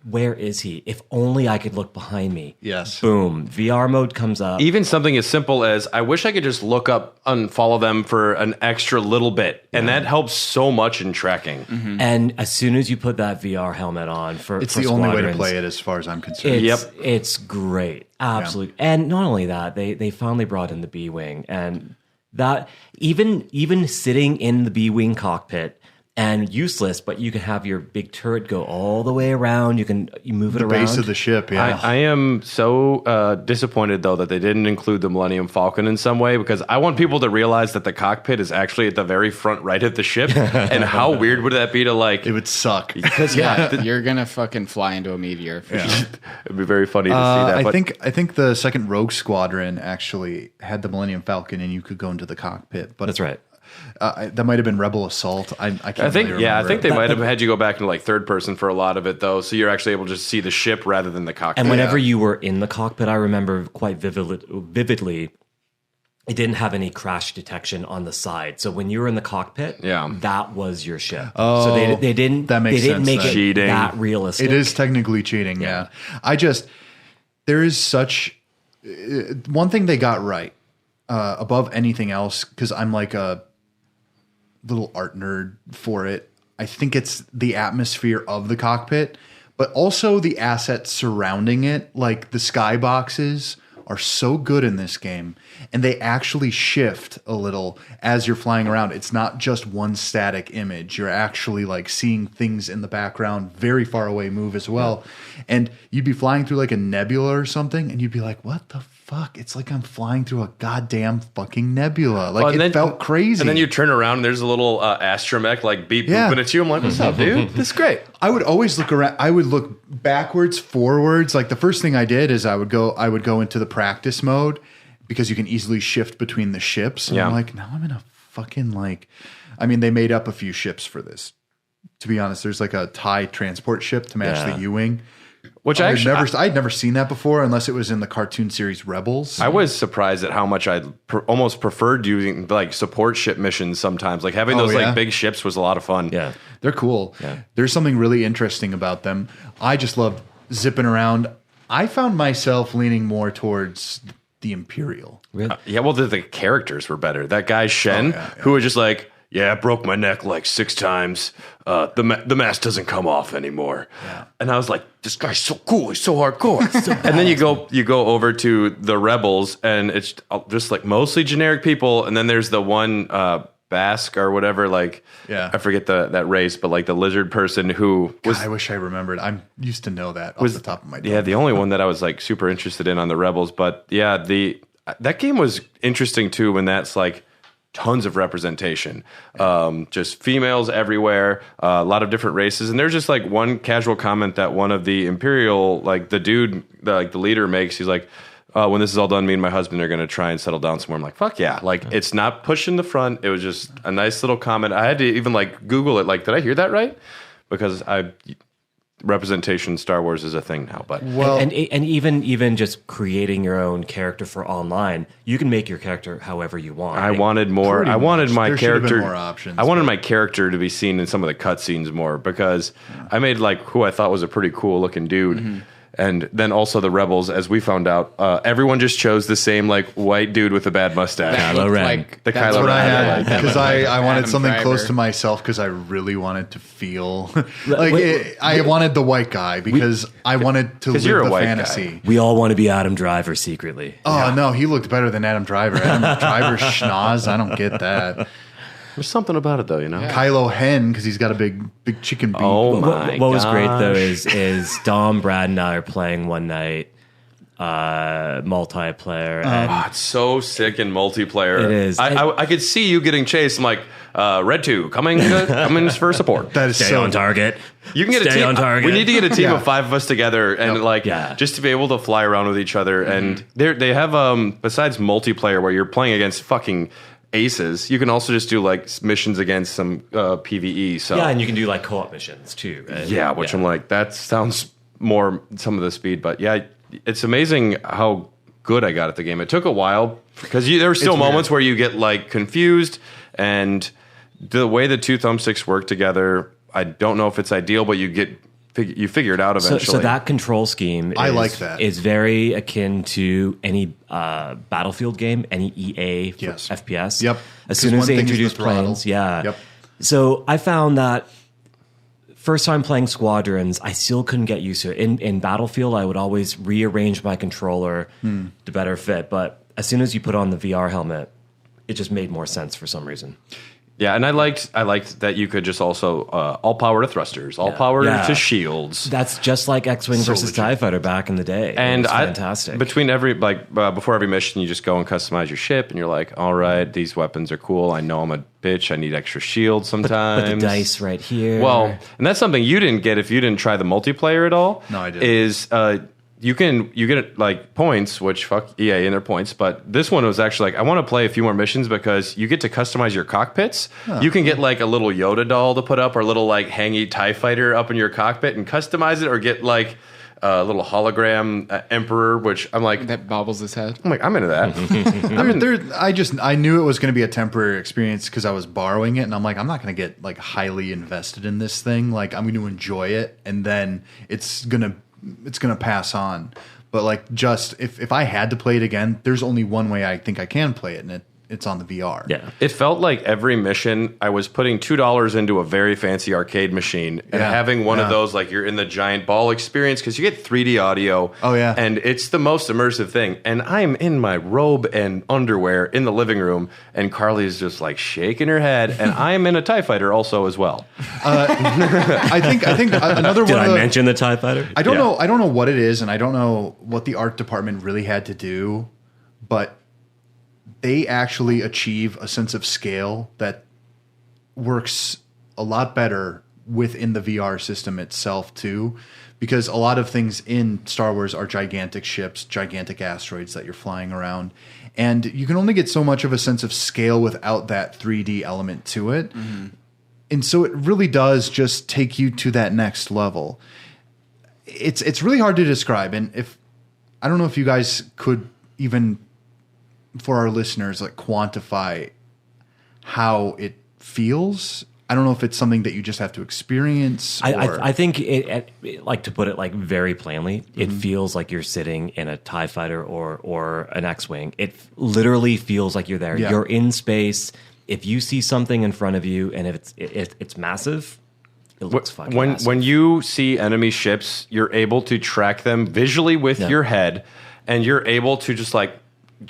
where is he? If only I could look behind me. Yes. Boom. VR mode comes up. Even something as simple as, I wish I could just look up and follow them for an extra little bit. And that helps so much in tracking. And as soon as you put that VR helmet on it's the only way to play it as far as I'm concerned. It's great. Absolutely. Yeah. And not only that, they finally brought in the B-Wing. And that, even sitting in the B-Wing cockpit, and useless, but you can have your big turret go all the way around. You move it around. The base of the ship, yeah. I am so disappointed, though, that they didn't include the Millennium Falcon in some way, because I want people to realize that the cockpit is actually at the very front right of the ship. And how weird would that be to, like... It would suck. Because, you're going to fucking fly into a meteor. For sure. It'd be very funny to see that. I think the second Rogue Squadron actually had the Millennium Falcon, and you could go into the cockpit. But that's right. That might have been Rebel Assault. I can't. I think really remember. I think they might have had you go back into like third person for a lot of it though, so you're actually able to just see the ship rather than the cockpit. And whenever you were in the cockpit, I remember quite vividly. It didn't have any crash detection on the side, so when you were in the cockpit, that was your ship. Oh, so they didn't. That makes they didn't sense make then. it Cheating. that realistic. It is technically cheating. Yeah. There is such one thing they got right above anything else, because I'm like a little art nerd for it. I think it's the atmosphere of the cockpit, but also the assets surrounding it, like the skyboxes are so good in this game, and they actually shift a little as you're flying around. It's not just one static image. You're actually like seeing things in the background very far away move as well. And you'd be flying through like a nebula or something, and you'd be like, what the fuck? It's like I'm flying through a goddamn fucking nebula. Like it felt crazy. And then you turn around and there's a little astromech like beep booping at you. I'm like, what's up, dude? This is great. I would always look around. I would look backwards, forwards. Like the first thing I did is I would go into the practice mode, because you can easily shift between the ships. And I'm like, now I'm in a fucking they made up a few ships for this. To be honest, there's like a TIE transport ship to match the U-Wing. Which I'd never seen that before, unless it was in the cartoon series Rebels. I was surprised at how much I almost preferred using like support ship missions sometimes. Like having those like big ships was a lot of fun. Yeah. They're cool. Yeah. There's something really interesting about them. I just love zipping around. I found myself leaning more towards the Imperial. Really? The characters were better. That guy Shen, who was just like, I broke my neck like 6 times. The mask doesn't come off anymore. Yeah. And I was like, this guy's so cool. He's so hardcore. And then you go over to the Rebels, and it's just like mostly generic people. And then there's the one Basque or whatever. Like, I forget that race, but like the lizard person who was. God, I wish I remembered. I used to know that off the top of my head. Yeah, the only one that I was like super interested in on the Rebels. But yeah, that game was interesting too, when that's like tons of representation, just females everywhere, a lot of different races. And there's just like one casual comment that one of the Imperial, like the dude, the leader makes. He's like, when this is all done, me and my husband are going to try and settle down somewhere. I'm like, fuck yeah. Like, it's not pushing the front. It was just a nice little comment. I had to even like Google it. Like, did I hear that right? Because representation in Star Wars is a thing now, but and even just creating your own character for online, you can make your character however you want. I wanted more. I wanted my character. More options. I wanted my character to be seen in some of the cutscenes more, because I made like who I thought was a pretty cool looking dude. Mm-hmm. And then also the Rebels, as we found out, everyone just chose the same like white dude with a bad mustache. Kylo Ren. That's what I had, because I wanted something close to myself, because I really wanted to feel I wanted the white guy, because I wanted to live the fantasy. Guy. We all want to be Adam Driver secretly. Oh no, he looked better than Adam Driver. Adam Driver schnoz. I don't get that. There's something about it though, you know. Yeah. Kylo Hen, because he's got a big chicken beak. Oh my! What was great though is Dom, Brad, and I are playing one night, multiplayer. And it's so sick in multiplayer. It is. I could see you getting chased. I'm like, Red 2 coming for support. That is Stay on target. You can get Stay a team on target. We need to get a team of 5 of us together, and just to be able to fly around with each other. And they have besides multiplayer where you're playing against fucking aces, you can also just do like missions against some PvE. So and you can do like co-op missions too. Right? Which I'm like, that sounds more some of the speed, but it's amazing how good I got at the game. It took a while, because there were still moments where you get like confused, and the way the 2 thumbsticks work together, I don't know if it's ideal, but you figure it out eventually. So that control scheme is very akin to any Battlefield game, any EA FPS. Yep. As soon as they introduce planes, Yep. So I found that first time playing Squadrons, I still couldn't get used to it. In Battlefield, I would always rearrange my controller to better fit. But as soon as you put on the VR helmet, it just made more sense for some reason. Yeah, and I liked that you could just also all power to thrusters, all power to shields. That's just like X-Wing versus TIE Fighter back in the day. And it was fantastic. Between before every mission, you just go and customize your ship, and you're like, all right, these weapons are cool. I know I'm a bitch. I need extra shields sometimes. But the dice right here. Well, and that's something you didn't get if you didn't try the multiplayer at all. No, I didn't. Is you get like points, which fuck EA and their points, but this one was actually like, I want to play a few more missions because you get to customize your cockpits. You can get like a little Yoda doll to put up or a little like hangy TIE fighter up in your cockpit and customize it, or get like a little hologram Emperor, which I'm like, that bobbles his head. I'm like, I'm into that. I knew it was going to be a temporary experience because I was borrowing it, and I'm like, I'm not going to get like highly invested in this thing. Like, I'm going to enjoy it, and then it's gonna pass on. But like, just if I had to play it again, there's only one way I think I can play it, and it's on the VR. Yeah. It felt like every mission I was putting $2 into a very fancy arcade machine and having one of those, like you're in the giant ball experience, because you get 3D audio. Oh, yeah. And it's the most immersive thing. And I'm in my robe and underwear in the living room, and Carly's just like shaking her head, and I'm in a TIE fighter also as well. I think another one. Did I mention the TIE fighter? I don't know. I don't know what it is, and I don't know what the art department really had to do, but they actually achieve a sense of scale that works a lot better within the VR system itself too, because a lot of things in Star Wars are gigantic ships, gigantic asteroids that you're flying around, and you can only get so much of a sense of scale without that 3D element to it. Mm-hmm. And so it really does just take you to that next level. It's really hard to describe, and I don't know if you guys could even, for our listeners, like quantify how it feels. I don't know if it's something that you just have to experience. I think it, like, to put it like very plainly, it feels like you're sitting in a TIE fighter or an X-wing. It literally feels like you're there. Yeah. You're in space. If you see something in front of you, and if it's massive, it looks fucking massive. When you see enemy ships, you're able to track them visually with your head, and you're able to just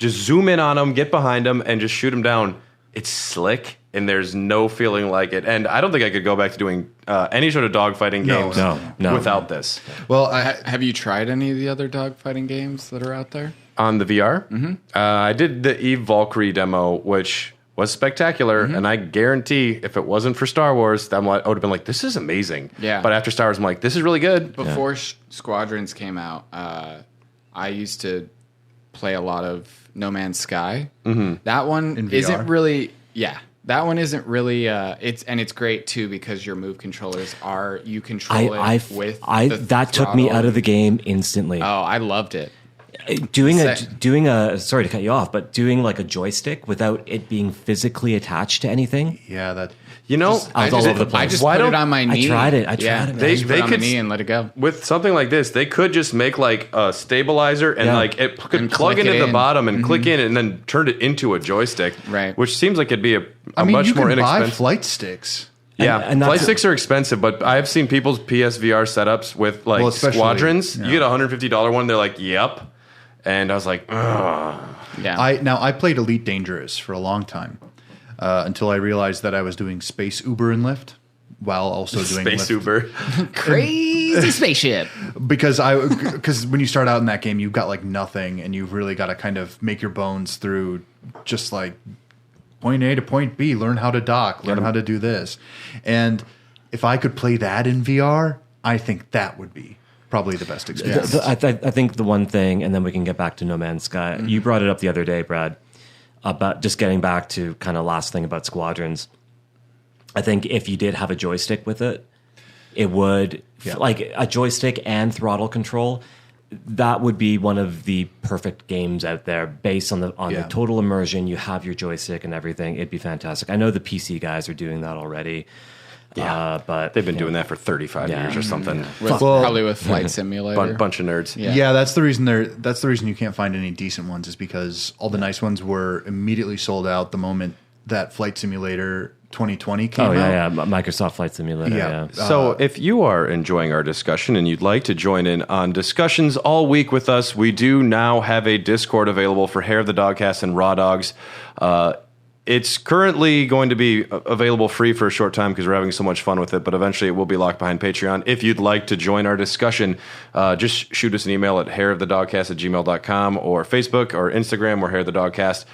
zoom in on them, get behind them, and just shoot them down. It's slick, and there's no feeling like it. And I don't think I could go back to doing any sort of dogfighting games without this. Well, have you tried any of the other dogfighting games that are out there? On the VR? Mm-hmm. I did the Eve Valkyrie demo, which was spectacular, and I guarantee if it wasn't for Star Wars, I would have been like, this is amazing. Yeah. But after Star Wars, I'm like, this is really good. Before Squadrons came out, I used to play a lot of No Man's Sky. Mm-hmm. That one isn't really, that one isn't really, it's great too, because your move controllers you control that took me out of the game instantly. Oh, I loved it. Doing sorry to cut you off, but doing like a joystick without it being physically attached to anything. Yeah, that. I was all over the place. I just put it on my knee. I tried it. They put it on my could knee and let it go. With something like this, they could just make like a stabilizer and like it could plug into the bottom and click in, and then turn it into a joystick. Right. Which seems like it'd be a much more inexpensive. Buy flight sticks. Yeah, and flight sticks are expensive, but I've seen people's PSVR setups with like Squadrons. You get a $150 one. They're like, yep. And I was like, ugh. Yeah. I played Elite Dangerous for a long time until I realized that I was doing Space Uber and Lyft while also doing Space Lyft. Uber. Crazy spaceship. Because when you start out in that game, you've got like nothing, and you've really got to kind of make your bones through just like point A to point B, learn how to dock, learn how to do this. And if I could play that in VR, I think that would be probably the best experience. I think the one thing, and then we can get back to No Man's Sky. You brought it up the other day, Brad, about just getting back to kind of last thing about Squadrons. I think if you did have a joystick with it, it would, like a joystick and throttle control, that would be one of the perfect games out there based on the total immersion. You have your joystick and everything. It'd be fantastic. I know the PC guys are doing that already. Yeah, but they've been doing that for 35 years or something. Yeah. Probably with Flight Simulator. Bunch of nerds. Yeah, that's the reason you can't find any decent ones, is because all the nice ones were immediately sold out the moment that Flight Simulator 2020 came out. Yeah, Microsoft Flight Simulator. Yeah. So if you are enjoying our discussion and you'd like to join in on discussions all week with us, we do now have a Discord available for Hair of the Dogcast and Raw Dogs. It's currently going to be available free for a short time because we're having so much fun with it, but eventually it will be locked behind Patreon. If you'd like to join our discussion, just shoot us an email at hairofthedogcast@gmail.com, or Facebook or Instagram, or Hair of the Dogcast,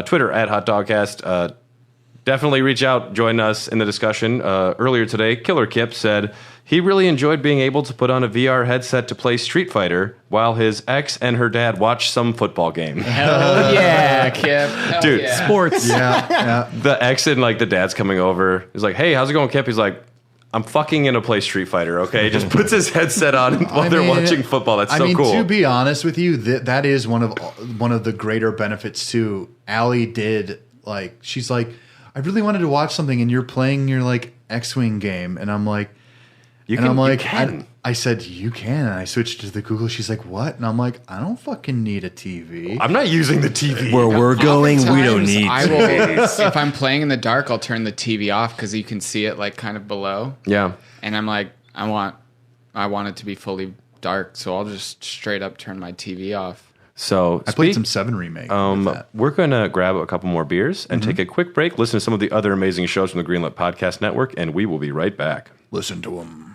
Twitter @HotDogcast, definitely reach out, join us in the discussion. Earlier today, Killer Kip said he really enjoyed being able to put on a VR headset to play Street Fighter while his ex and her dad watch some football game. Hell yeah, Kip. Hell Dude, yeah. Sports. Yeah. The ex and like the dad's coming over. He's like, "Hey, how's it going, Kip?" He's like, "I'm fucking gonna play Street Fighter." Okay, just puts his headset on while they're watching football. That's so cool. To be honest with you, that is one of the greater benefits too. Allie did like she's like, I really wanted to watch something, and you're playing your like X-Wing game, and I'm like. You can. I said, you can. And I switched to the Google. She's like, what? And I'm like, I don't fucking need a TV. I'm not using the TV. Where we're going, we don't need TVs. If I'm playing in the dark, I'll turn the TV off because you can see it like kind of below. Yeah. And I'm like, I want it to be fully dark, so I'll just straight up turn my TV off. So I played some 7 Remake. We're going to grab a couple more beers and take a quick break, listen to some of the other amazing shows from the Greenlit Podcast Network, and we will be right back. Listen to them.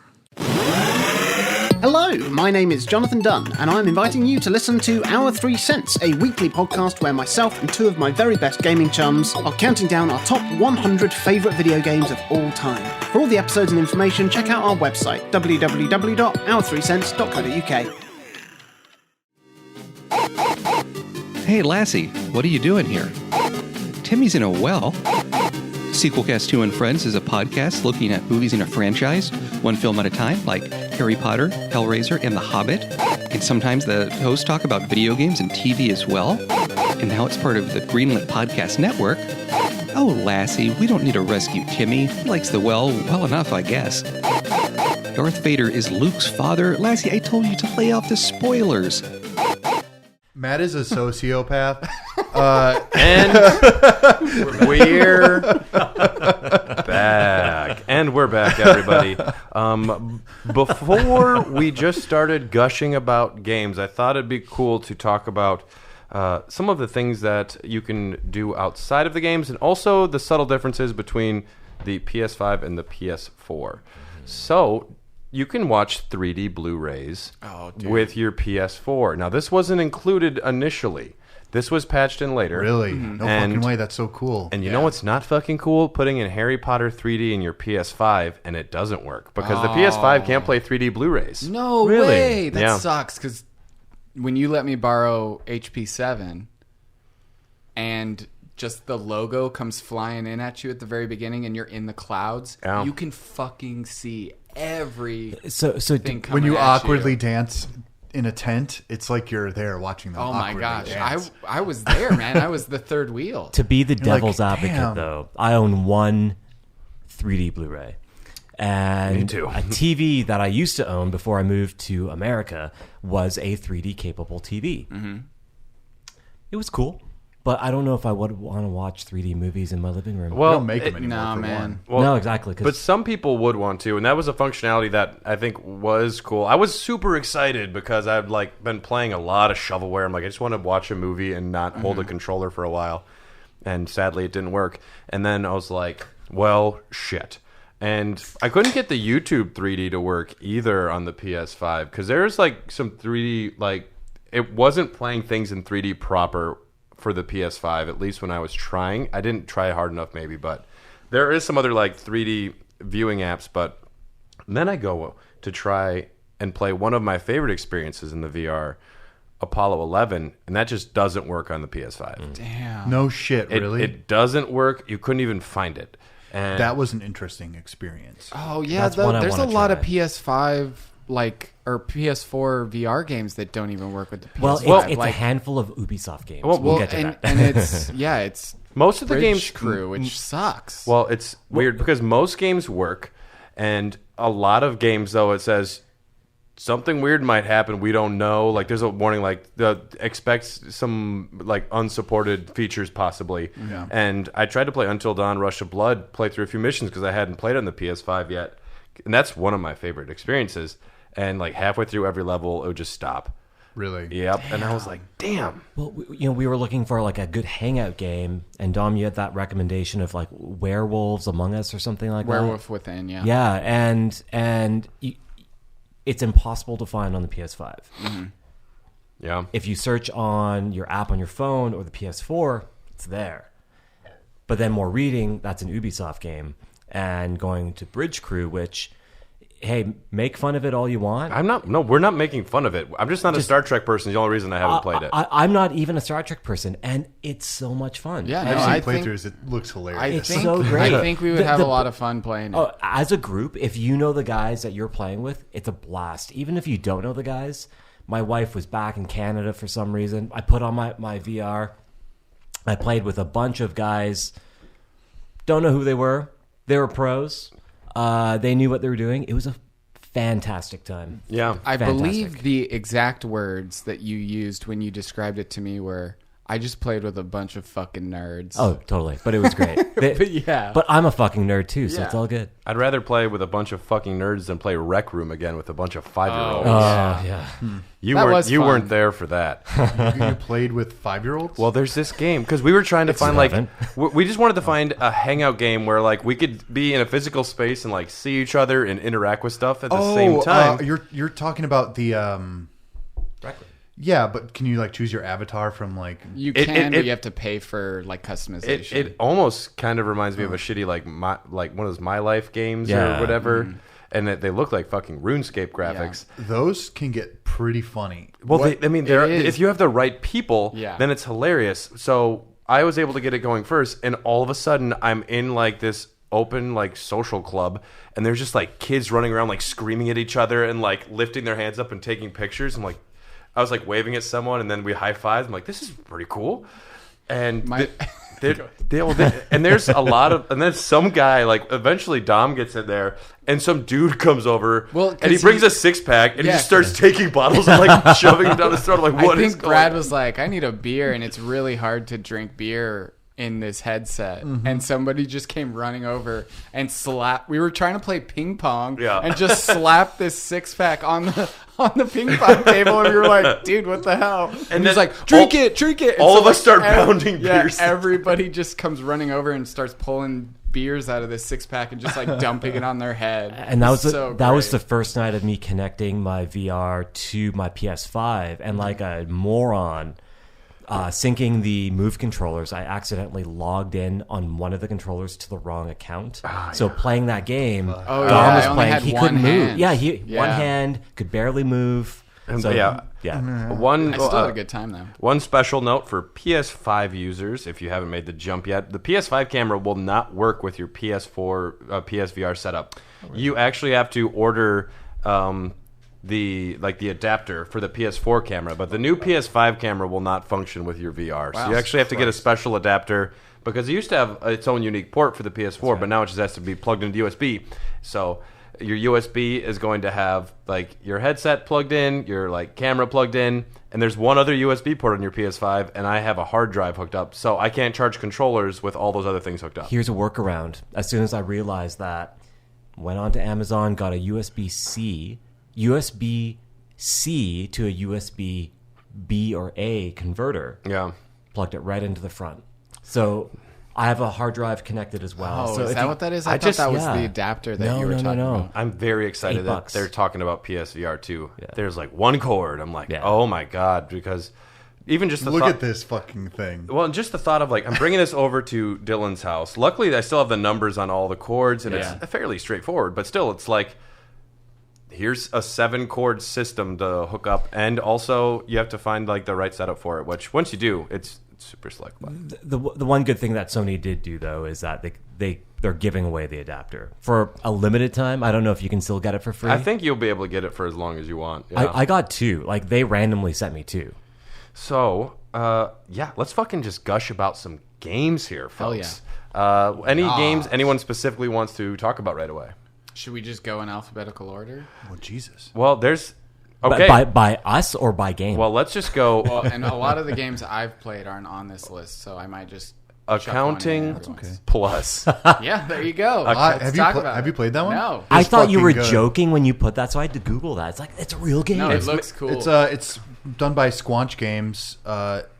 Hello, my name is Jonathan Dunn, and I'm inviting you to listen to Our 3 Cents, a weekly podcast where myself and 2 of my very best gaming chums are counting down our top 100 favourite video games of all time. For all the episodes and information, check out our website, www.our3cents.co.uk. Hey, Lassie, what are you doing here? Timmy's in a well. Sequelcast 2 and Friends is a podcast looking at movies in a franchise, one film at a time, like Harry Potter, Hellraiser, and The Hobbit. And sometimes the hosts talk about video games and TV as well. And now it's part of the Greenlit Podcast Network. Oh, Lassie, we don't need to rescue Timmy. He likes the well enough, I guess. Darth Vader is Luke's father. Lassie, I told you to lay off the spoilers. Matt is a sociopath. And we're back. And we're back, everybody. Before we just started gushing about games, I thought it'd be cool to talk about some of the things that you can do outside of the games and also the subtle differences between the PS5 and the PS4. So you can watch 3D Blu-rays with your PS4. Now, this wasn't included initially. This was patched in later. Really? No fucking way. That's so cool. And you know what's not fucking cool? Putting in Harry Potter 3D in your PS5 and it doesn't work because the PS5 can't play 3D Blu-rays. No way. That sucks because when you let me borrow HP7 and just the logo comes flying in at you at the very beginning and you're in the clouds, you can fucking see everything when you awkwardly dance in a tent, it's like you're there watching them. Oh my gosh, I was there, man. I was the third wheel. To be the devil's advocate, though, I own one 3D Blu-ray. And me too. A TV that I used to own before I moved to America was a 3D capable TV. Mm-hmm. It was cool. But I don't know if I would want to watch 3D movies in my living room. Well, don't make them anymore. Man. Well, no, exactly. But some people would want to, and that was a functionality that I think was cool. I was super excited because I've been playing a lot of shovelware. I'm like, I just want to watch a movie and not hold a controller for a while. And sadly, it didn't work. And then I was like, well, shit. And I couldn't get the YouTube 3D to work either on the PS5 because there's like some 3D, it wasn't playing things in 3D proper for the PS5, at least when I was trying. I didn't try hard enough maybe, but there is some other 3D viewing apps. But then I go to try and play one of my favorite experiences in the VR, Apollo 11, and that just doesn't work on the PS5. Damn. No shit, really? It doesn't work. You couldn't even find it. And that was an interesting experience. Oh, yeah. There's a lot of PS5 or PS4 VR games that don't even work with the PS5. Well, it's a handful of Ubisoft games. We'll get to that. And it's most of the games Crew, which sucks. Well, it's weird because most games work, and a lot of games though it says something weird might happen. We don't know. There's a warning expects some unsupported features possibly. Yeah. And I tried to play Until Dawn: Rush of Blood, play through a few missions because I hadn't played on the PS5 yet, and that's one of my favorite experiences. And halfway through every level, it would just stop. Really? Yep. Damn. And I was like, damn. Well, we were looking for a good hangout game, and Dom, you had that recommendation of Werewolves Among Us or something like Werewolf that. Within, yeah. Yeah, and it's impossible to find on the PS5. Mm-hmm. Yeah. If you search on your app on your phone or the PS4, it's there. But then more reading, that's an Ubisoft game. And going to Bridge Crew, which, hey, make fun of it all you want. We're not making fun of it. I'm just not a Star Trek person. The only reason I haven't played it. I'm not even a Star Trek person, and it's so much fun. Yeah, I've seen playthroughs. It looks hilarious. It's so great. I think we would have a lot of fun playing it. As a group, if you know the guys that you're playing with, it's a blast. Even if you don't know the guys, my wife was back in Canada for some reason. I put on my VR. I played with a bunch of guys. Don't know who they were. They were pros. They knew what they were doing. It was a fantastic time. Yeah. I believe the exact words that you used when you described it to me were, I just played with a bunch of fucking nerds. Oh, totally. But it was great. But I'm a fucking nerd too, so it's all good. I'd rather play with a bunch of fucking nerds than play Rec Room again with a bunch of 5-year-olds. Yeah. You weren't there for that. You played with 5-year-olds? Well, there's this game because we were trying to find we just wanted to find a hangout game where like we could be in a physical space and like see each other and interact with stuff at the same time. You're talking about the Rec Room. Yeah, but can you like choose your avatar from like? You can, but you have to pay for like customization. It almost kind of reminds me of a shitty like one of those My Life games or whatever, and they look like fucking RuneScape graphics. Yeah. Those can get pretty funny. Well, if you have the right people, then it's hilarious. So I was able to get it going first, and all of a sudden I'm in like this open like social club, and there's just like kids running around like screaming at each other and like lifting their hands up and taking pictures. I'm like. I was like waving at someone, and then we high-fived. I'm like, "This is pretty cool." And and there's a lot of, and then some guy like eventually Dom gets in there, and some dude comes over, and he brings a 6-pack, and he just starts taking bottles and like shoving them down his throat. I'm like, "What is going on?" Brad was like, "I need a beer," and it's really hard to drink beer in this headset, and somebody just came running over and slapped. We were trying to play ping pong, and just slapped this 6-pack on the ping pong table, and we were like, "Dude, what the hell?" And he's like, "Drink it." And all of us start pounding beers. Everybody just comes running over and starts pulling beers out of this 6-pack and just like dumping it on their head. And that was the first night of me connecting my VR to my PS5, and like a moron. Syncing the Move controllers, I accidentally logged in on one of the controllers to the wrong account. So playing that game, Dom was playing. He couldn't move. Yeah, one hand could barely move. So, I still had a good time though. One special note for PS5 users, if you haven't made the jump yet, the PS5 camera will not work with your PS4 PSVR setup. You actually have to order. The adapter for the PS4 camera, but the new PS5 camera will not function with your VR. So you actually have to get a special adapter because it used to have its own unique port for the PS4, but now it just has to be plugged into USB. So your USB is going to have like your headset plugged in, your like camera plugged in, and there's one other USB port on your PS5, and I have a hard drive hooked up, so I can't charge controllers with all those other things hooked up. Here's a workaround. As soon as I realized that, went on to Amazon, got a USB-C to a USB-B or A converter. Yeah. Plugged it right into the front. So I have a hard drive connected as well. Oh, so is that what that is? I thought that was the adapter that you were talking about. I'm very excited that they're talking about PSVR 2. Yeah. There's like one cord. I'm like, oh my God, because even just the look at this fucking thing. Well, just the thought of like, I'm bringing this over to Dylan's house. Luckily, I still have the numbers on all the cords, and it's fairly straightforward, but still, it's like, here's a 7-cord system to hook up, and also you have to find like the right setup for it, which once you do, it's super slick. The one good thing that Sony did do though is that they're giving away the adapter for a limited time. I don't know if you can still get it for free. I think you'll be able to get it for as long as you want. Yeah. I got 2. Like they randomly sent me 2. So let's fucking just gush about some games here, folks. Hell yeah. Any games anyone specifically wants to talk about right away? Should we just go in alphabetical order? Oh, Jesus. Well, there's... Okay. By us or by game? Well, let's just go... Well, and a lot of the games I've played aren't on this list, so I might just... Accounting Plus. Yeah, there you go. Have you played that one? No. I thought you were joking when you put that, so I had to Google that. It's like, it's a real game. No, it looks cool. It's done by Squanch Games.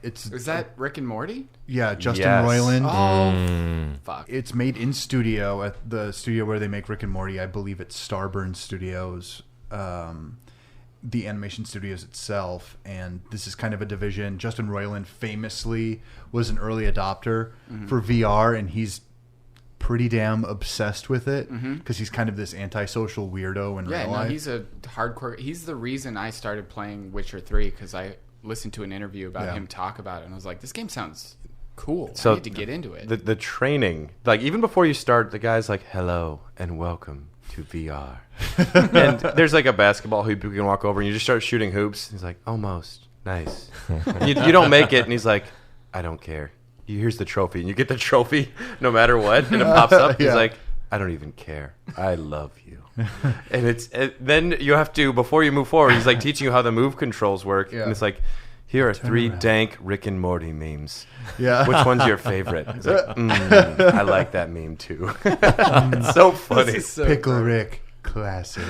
Is that Rick and Morty? Yeah, Justin Roiland. Oh, fuck. It's made in studio at the studio where they make Rick and Morty. I believe it's Starburn Studios. the animation studios itself, and this is kind of a division. Justin Roiland famously was an early adopter for VR, and he's pretty damn obsessed with it because he's kind of this antisocial weirdo in real life. He's a hardcore. He's the reason I started playing Witcher 3 because I listened to an interview about him talk about it, and I was like, this game sounds cool. So I need to get into it. The training, like even before you start, the guy's like, hello and welcome to VR. And there's like a basketball hoop you can walk over and you just start shooting hoops. He's like, almost. Nice. you don't make it, and he's like, I don't care. Here's the trophy. And you get the trophy no matter what, and it pops up. He's like, I don't even care. I love you. And then you have to, before you move forward, he's like teaching you how the move controls work. And it's like, here are 3 dank Rick and Morty memes. Yeah. Which one's your favorite? It's like, I like that meme too. It's so funny. Pickle Rick, classic.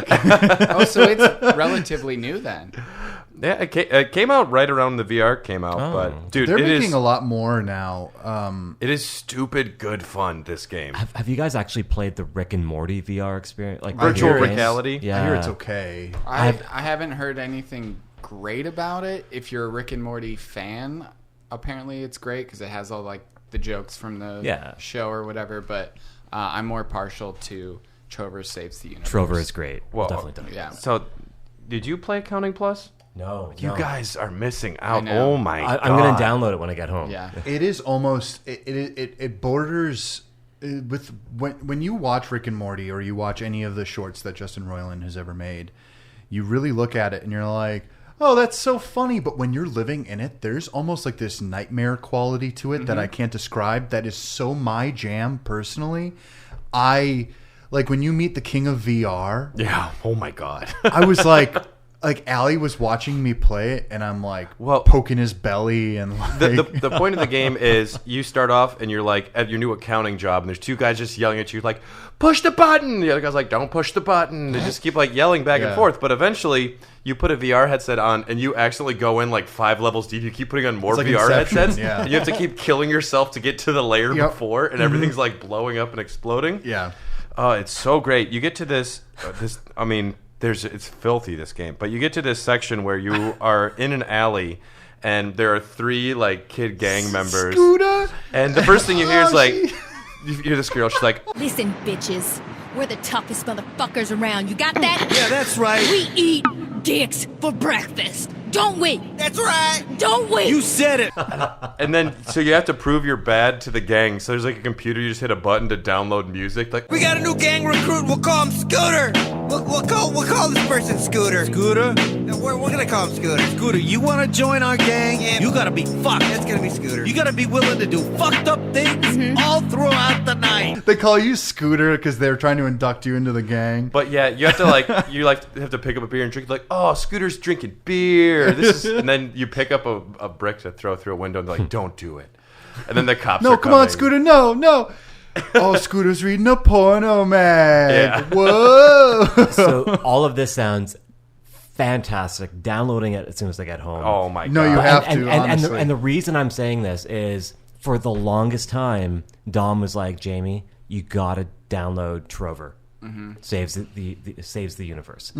So it's relatively new then. Yeah, it came out right around the VR came out, but dude, they're making a lot more now. It is stupid good fun. This game. Have you guys actually played the Rick and Morty VR experience, like virtual reality? Yeah, I hear it's okay. I haven't heard anything great about it. If you're a Rick and Morty fan, apparently it's great because it has all like the jokes from the show or whatever. But I'm more partial to Trover Saves the Universe. Trover is great. Well, definitely done. Yeah. So, did you play Counting Plus? No, you guys are missing out. Oh my god! I'm going to download it when I get home. Yeah, it is almost it borders with when you watch Rick and Morty or you watch any of the shorts that Justin Roiland has ever made, you really look at it and you're like, oh, that's so funny. But when you're living in it, there's almost like this nightmare quality to it that I can't describe. That is so my jam personally. Like when you meet the king of VR. Yeah. Oh my god. I was like Allie was watching me play it, and I'm like, poking his belly, and like... the point of the game is you start off and you're like at your new accounting job, and there's 2 guys just yelling at you like, push the button. The other guy's like, don't push the button. They just keep like yelling back and forth. But eventually, you put a VR headset on, and you accidentally go in like 5 levels deep. You keep putting on more like VR Inception, headsets. yeah. And you have to keep killing yourself to get to the layer before, and everything's like blowing up and exploding. Yeah. Oh, it's so great. You get to this. I mean. It's filthy, this game, but you get to this section where you are in an alley and there are 3 like kid gang members. Scooter! And the first thing you hear is like, you hear this girl, she's like, listen, bitches, we're the toughest motherfuckers around. You got that? Yeah, that's right. We eat dicks for breakfast. Don't we? That's right. Don't we? You said it. And then, so you have to prove you're bad to the gang. So there's like a computer, you just hit a button to download music. Like, we got a new gang recruit. We'll call him Scooter. We'll call this person Scooter. Scooter? We're gonna call him Scooter. Scooter, you wanna join our gang? Yeah. You gotta be fucked. That's gonna be Scooter. You gotta be willing to do fucked up things all throughout the night. They call you Scooter because they're trying to induct you into the gang. But yeah, you have to like, have to pick up a beer and drink. Like, oh, Scooter's drinking beer. And then you pick up a brick to throw through a window and they're like, don't do it. And then the cops no, are come coming. on, Scooter, no. Oh, Scooter's reading a porno mag. Yeah. Whoa. So all of this sounds fantastic. Downloading it as soon as I get home. Oh my god. No, you have to, honestly. And the reason I'm saying this is for the longest time, Dom was like, Jamie, you gotta download Trover. Saves the universe.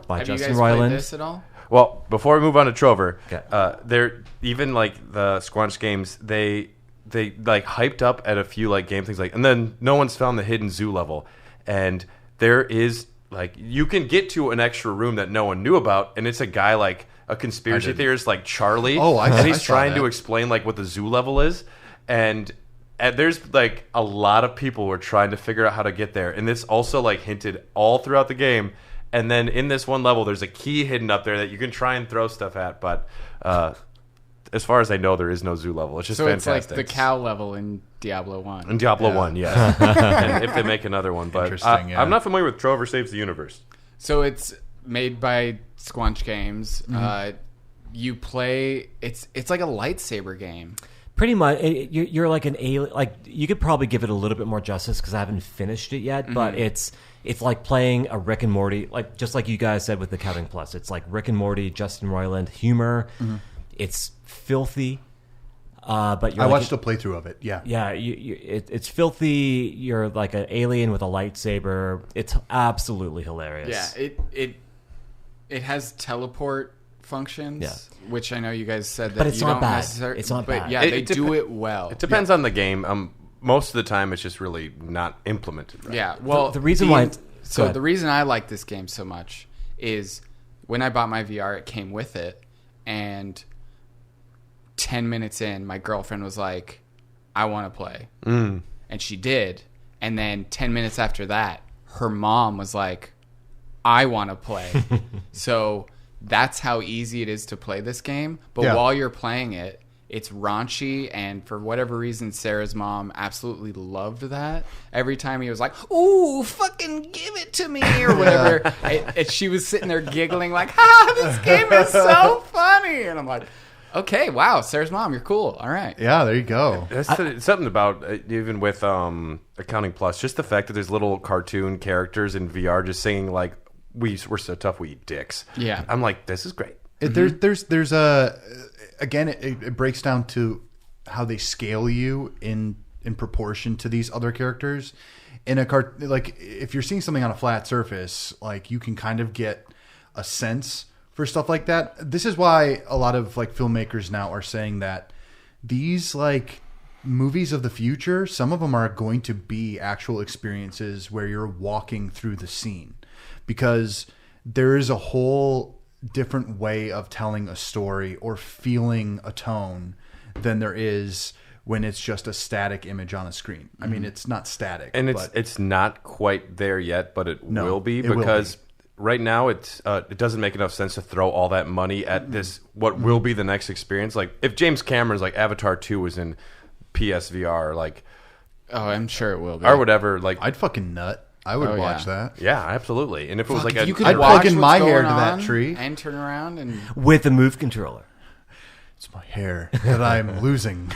By Have Justin you guys Roiland. played this at all? Well, before we move on to Trover, Okay. they're even like the Squanch games, they like hyped up at a few like game things like, and then no one's found the hidden zoo level, and there is like you can get to an extra room that no one knew about, and it's a guy like a conspiracy theorist like Charlie, and he's trying to explain like what the zoo level is, and there's like a lot of people who are trying to figure out how to get there, and it's also like hinted all throughout the game. And then in this one level, there's a key hidden up there that you can try and throw stuff at. But as far as I know, there is no zoo level. It's just fantastic. It's like the cow level in Diablo 1. In Diablo 1, yes. And if they make another one. But I'm not familiar with Trover Saves the Universe. So it's made by Squanch Games. You play... It's like a lightsaber game. Pretty much, you're like an alien. Like you could probably give it a little bit more justice because I haven't finished it yet. But it's like playing a Rick and Morty, like just like you guys said with the Counting Plus. It's like Rick and Morty, Justin Roiland humor. It's filthy, but I watched a playthrough of it. Yeah, it's filthy. You're like an alien with a lightsaber. It's absolutely hilarious. Yeah, It has teleport functions, which I know you guys said that but it's you not don't bad. necessarily. It's not bad. Yeah, they do it well. It depends on the game. Most of the time, it's just really not implemented right. Yeah, well, the reason why. So the reason I like this game so much is when I bought my VR, it came with it, and 10 minutes in, my girlfriend was like, "I want to play," and she did. And then 10 minutes after that, her mom was like, "I want to play." So that's how easy it is to play this game. But while you're playing it, it's raunchy, and for whatever reason, Sarah's mom absolutely loved that. Every time he was like, "Ooh, fucking give it to me," or whatever, and she was sitting there giggling like, this game is so funny. And I'm like, okay, wow, Sarah's mom, you're cool. All right. Yeah, there you go. That's something about, even with Accounting Plus, just the fact that there's little cartoon characters in VR just singing like, we're so tough we eat dicks. Yeah. I'm like, this is great. There's a... Again, it breaks down to how they scale you in proportion to these other characters. In a like if you're seeing something on a flat surface, like you can kind of get a sense for stuff like that. This is why a lot of like filmmakers now are saying that these like movies of the future, some of them are going to be actual experiences where you're walking through the scene, because there is a whole different way of telling a story or feeling a tone than there is when it's just a static image on a screen. I mean, it's not static, and it's not quite there yet, but it will be, it will because right now it doesn't make enough sense to throw all that money at this what will be the next experience. Like if James Cameron's like Avatar 2 was in PSVR, like I'm sure it will be, or whatever. Like I'd fucking nut. I would watch that. Yeah, absolutely. And if it was like you could I'd watch plug in what's my hair going to that on tree and turn around and with a move controller. It's my hair that I'm losing.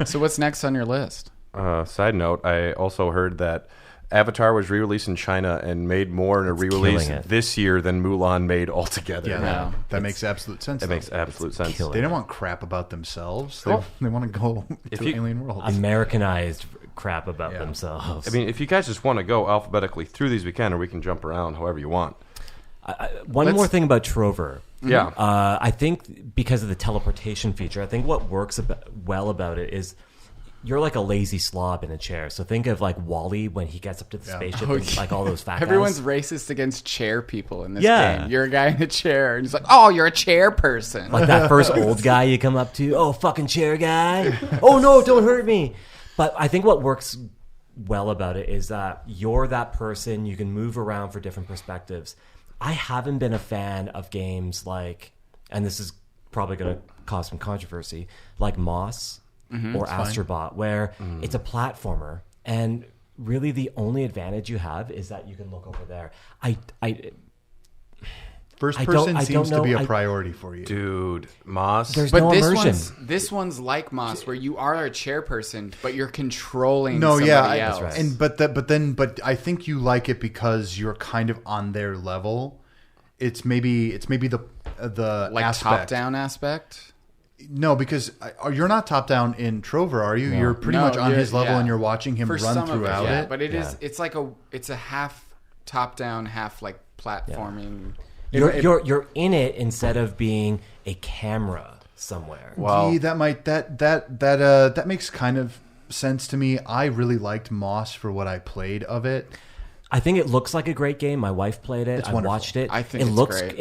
So what's next on your list? Side note, I also heard that Avatar was re-released in China and made more in a re-release this year than Mulan made altogether. Yeah, that makes absolute sense. That makes absolute sense. They don't want crap about themselves. They want to go to alien worlds. Americanized crap about themselves. I mean, if you guys just want to go alphabetically through these, we can, or we can jump around however you want. One more thing about Trover. Yeah. I think because of the teleportation feature, I think what works well about it is you're like a lazy slob in a chair. So think of like Wall-E when he gets up to the spaceship and like all those fat Everyone's guys. racist against chair people in this game. You're a guy in a chair, and he's like, "Oh, you're a chair person." Like that first old guy you come up to, "Oh, fucking chair guy. Oh no, don't hurt me." But I think what works well about it is that you're that person. You can move around for different perspectives. I haven't been a fan of games like, and this is probably going to cause some controversy, like Moss or Astrobot, where it's a platformer, and really the only advantage you have is that you can look over there. First person seems to be a priority for you. Dude, Moss. There's no immersion. This one's like Moss, where you are a chairperson, but you're contrling somebody else. That's right. But I think you like it because you're kind of on their level. It's maybe the like aspect. top-down aspect. No, because you're not top down in Trover, are you? No. You're pretty much on his level, and you're watching him run throughout it. But it's like it's a half top down, half like platforming. Yeah. You're in it instead of being a camera somewhere. Wow, that makes kind of sense to me. I really liked Moss for what I played of it. I think it looks like a great game. My wife played it. I watched it. I think it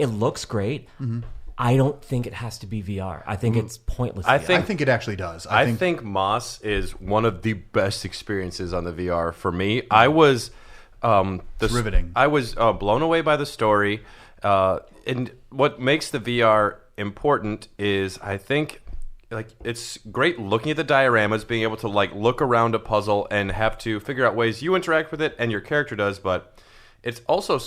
looks great. Mm-hmm. I don't think it has to be VR. I think it's pointless. I think it actually does. I think Moss is one of the best experiences on the VR for me. I was riveting. I was blown away by the story. And what makes the VR important is, I think, like, it's great looking at the dioramas, being able to like look around a puzzle and have to figure out ways you interact with it and your character does. But it's also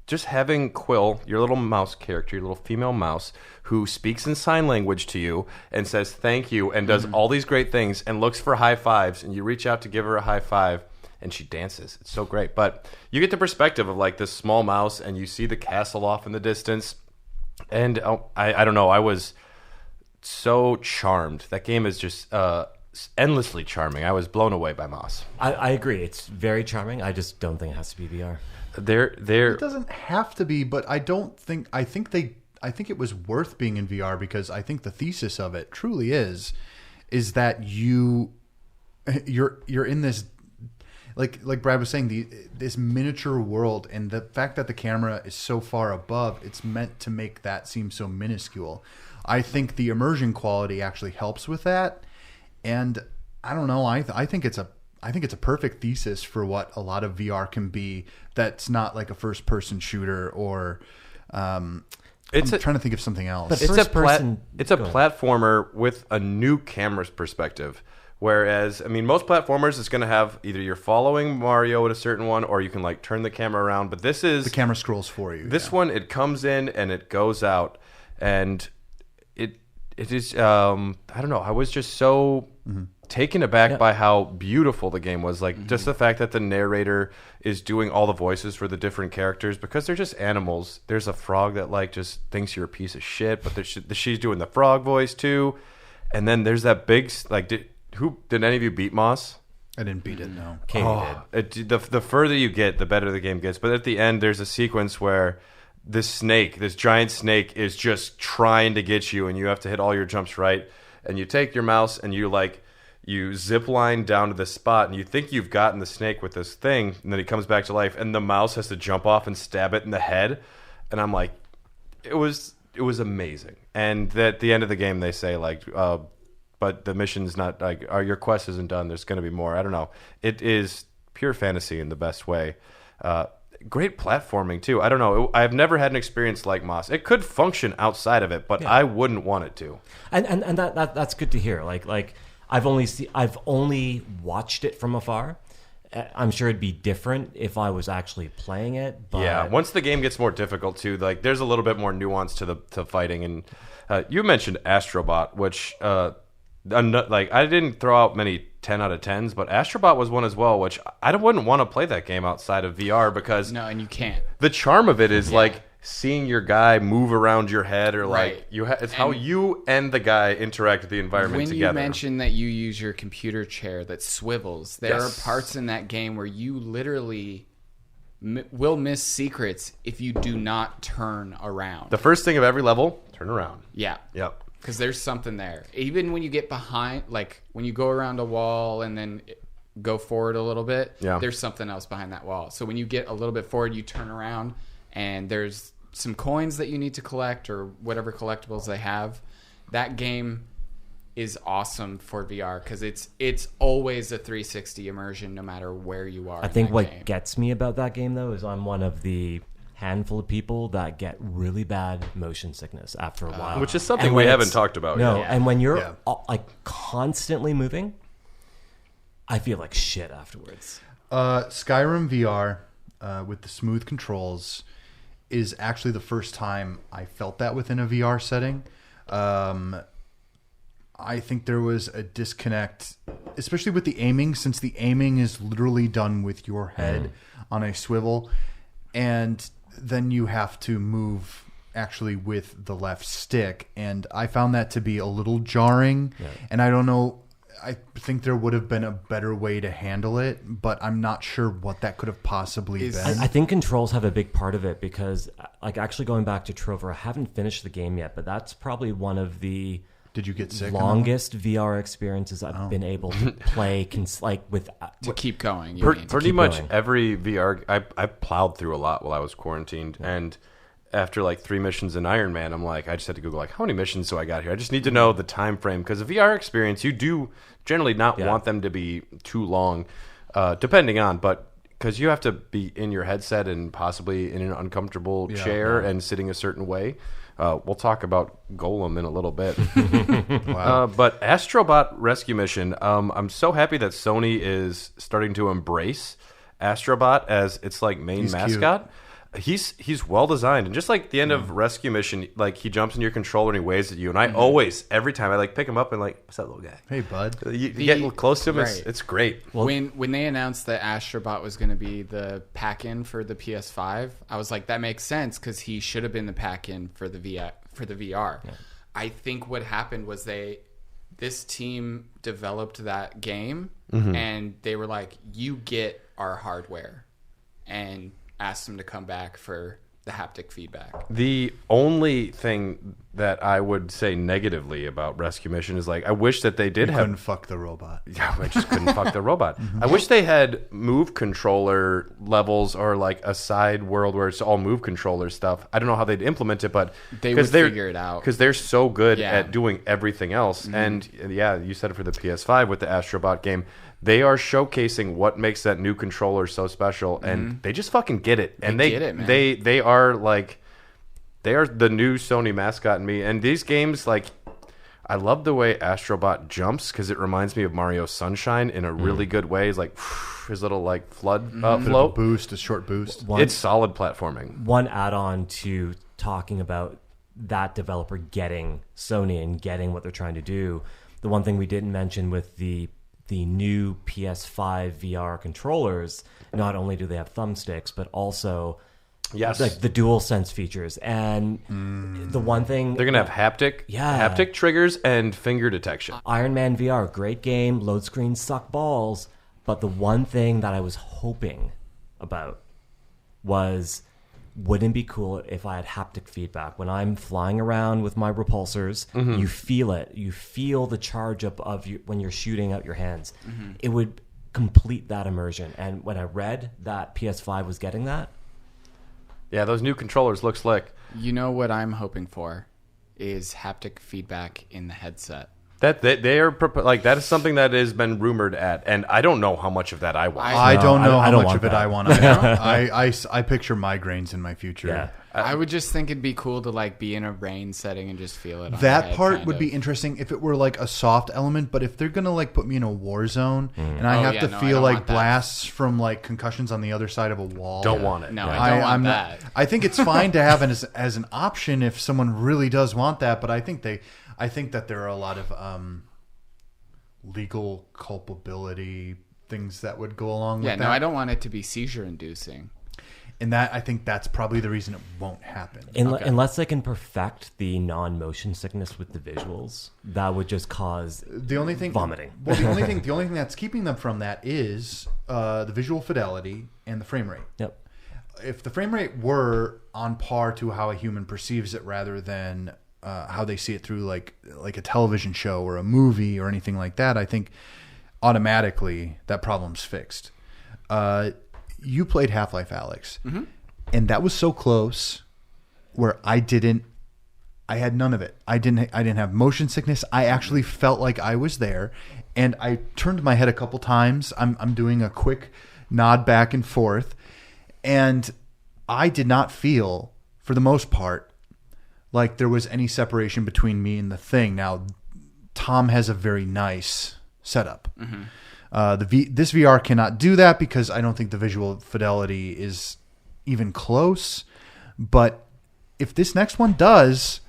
just having Quill, your little mouse character, your little female mouse, who speaks in sign language to you and says thank you and does all these great things and looks for high fives, and you reach out to give her a high five and she dances. It's so great. But you get the perspective of like this small mouse, and you see the castle off in the distance. And I don't know, I was so charmed. That game is just endlessly charming. I was blown away by Moss. I agree. It's very charming. I just don't think it has to be VR. It doesn't have to be, but I think it was worth being in VR because I think the thesis of it truly is that you're in this, like Brad was saying, this miniature world, and the fact that the camera is so far above, it's meant to make that seem so minuscule. I think the immersion quality actually helps with that, and I don't know. I think it's a perfect thesis for what a lot of VR can be. That's not like a first-person shooter or. I'm trying to think of something else. But it's a platformer with a new camera's perspective. Whereas, I mean, most platformers is going to have either you're following Mario at a certain one, or you can like turn the camera around. But this is the camera scrolls for you. This one, it comes in and it goes out, and it is. I don't know. I was just so taken aback by how beautiful the game was. Like just the fact that the narrator is doing all the voices for the different characters because they're just animals. There's a frog that like just thinks you're a piece of shit, but she's doing the frog voice too. And then there's that big like. Did any of you beat Moss? I didn't beat it, no. Did. The further you get, the better the game gets. But at the end, there's a sequence where this giant snake, is just trying to get you, and you have to hit all your jumps right. And you take your mouse and you zip line down to this spot, and you think you've gotten the snake with this thing, and then he comes back to life, and the mouse has to jump off and stab it in the head. And I'm like, it was amazing. And at the end of the game, they say like. But the mission's not like your quest isn't done. There's going to be more. I don't know. It is pure fantasy in the best way. Great platforming too. I don't know. I've never had an experience like Moss. It could function outside of it, but I wouldn't want it to. And that's good to hear. Like I've only watched it from afar. I'm sure it'd be different if I was actually playing it. But yeah, once the game gets more difficult too, like there's a little bit more nuance to fighting. And you mentioned Astrobot, which. Like I didn't throw out many 10 out of 10s, but Astrobot was one as well, which I wouldn't want to play that game outside of VR because no, and you can't. The charm of it is like seeing your guy move around your head, or like it's how you and the guy interact with the environment together. When you mentioned that you use your computer chair that swivels, there are parts in that game where you literally will miss secrets if you do not turn around. The first thing of every level, turn around. Yeah. Yep. Because there's something there. Even when you get behind, like when you go around a wall and then go forward a little bit, there's something else behind that wall. So when you get a little bit forward, you turn around and there's some coins that you need to collect or whatever collectibles they have. That game is awesome for VR because it's always a 360 immersion no matter where you are. I think what gets me about that game, though, is I'm one of the handful of people that get really bad motion sickness after a while, which is something we haven't talked about yet. And when you're like constantly moving, I feel like shit afterwards. Skyrim VR with the smooth controls is actually the first time I felt that within a VR setting. I think there was a disconnect, especially with the aiming, since the aiming is literally done with your head on a swivel, and then you have to move actually with the left stick, and I found that to be a little jarring. And I don't know, I think there would have been a better way to handle it, but I'm not sure what that could have possibly been. I think controls have a big part of it because, like, actually going back to Trover, I haven't finished the game yet, but that's probably one of the Did you get sick? Longest VR experiences I've been able to play, to keep going. Pretty much every VR, I plowed through a lot while I was quarantined, and after like 3 missions in Iron Man, I'm like, I just had to Google like, how many missions do I got here? I just need to know the time frame, because a VR experience, you do generally not want them to be too long, depending on, but because you have to be in your headset and possibly in an uncomfortable chair and sitting a certain way. We'll talk about Golem in a little bit. But Astrobot Rescue Mission, I'm so happy that Sony is starting to embrace Astrobot as its like main mascot. Cute. He's well designed, and just like the end of Rescue Mission, like he jumps in your controller and he waves at you, and I always, every time I like pick him up and like, what's that little guy? Hey bud. You get close to him, it's great. Well, when they announced that Astrobot was going to be the pack-in for the PS5, I was like, that makes sense because he should have been the pack-in for the VR. Yeah. I think what happened was this team developed that game, and they were like, you get our hardware, and asked them to come back for the haptic feedback. The only thing that I would say negatively about Rescue Mission is like I wish that they couldn't fuck the robot. Yeah, I just couldn't fuck the robot. I wish they had move controller levels or like a side world where it's all move controller stuff. I don't know how they'd implement it, but they would figure it out because they're so good at doing everything else. And yeah, you said it for the PS5 with the Astrobot game. They are showcasing what makes that new controller so special, and they just fucking get it. And they get it, man. They are like they are the new Sony mascot in me. And these games, like, I love the way Astrobot jumps because it reminds me of Mario Sunshine in a really good way. It's like his little like float Boost, a short boost. It's solid platforming. One add-on to talking about that developer getting Sony and getting what they're trying to do. The one thing we didn't mention with the new PS5 VR controllers, not only do they have thumbsticks, but also like the DualSense features. And the one thing... They're going to have haptic triggers and finger detection. Iron Man VR, great game, load screens suck balls. But the one thing that I was hoping about was... Wouldn't it be cool if I had haptic feedback? When I'm flying around with my repulsors, you feel it. You feel the charge up of you when you're shooting out your hands. It would complete that immersion. And when I read that PS5 was getting that... Yeah, those new controllers look slick. You know what I'm hoping for is haptic feedback in the headset. That they are like that is something that has been rumored at, and I don't know how much of that I want. I don't know how much of it I want. I picture migraines in my future. Yeah. I would just think it'd be cool to like be in a rain setting and just feel it. That part would be interesting if it were like a soft element, but if they're gonna like put me in a war zone and I have to feel like blasts from like concussions on the other side of a wall, don't want it. No, I don't want that. I think it's fine to have it as an option if someone really does want that, but I think that there are a lot of legal culpability things that would go along with that. Yeah, no, I don't want it to be seizure inducing. And I think that's probably the reason it won't happen. Unless they can perfect the non-motion sickness with the visuals, that would just cause vomiting. Well, the only thing that's keeping them from that is the visual fidelity and the frame rate. Yep. If the frame rate were on par to how a human perceives it, rather than how they see it through like a television show or a movie or anything like that, I think automatically that problem's fixed. You played Half-Life, Alex, and that was so close where I had none of it. I didn't have motion sickness. I actually felt like I was there, and I turned my head a couple times. I'm doing a quick nod back and forth, and I did not feel, for the most part, like there was any separation between me and the thing. Now, Tom has a very nice setup. This VR cannot do that because I don't think the visual fidelity is even close. But if this next one does,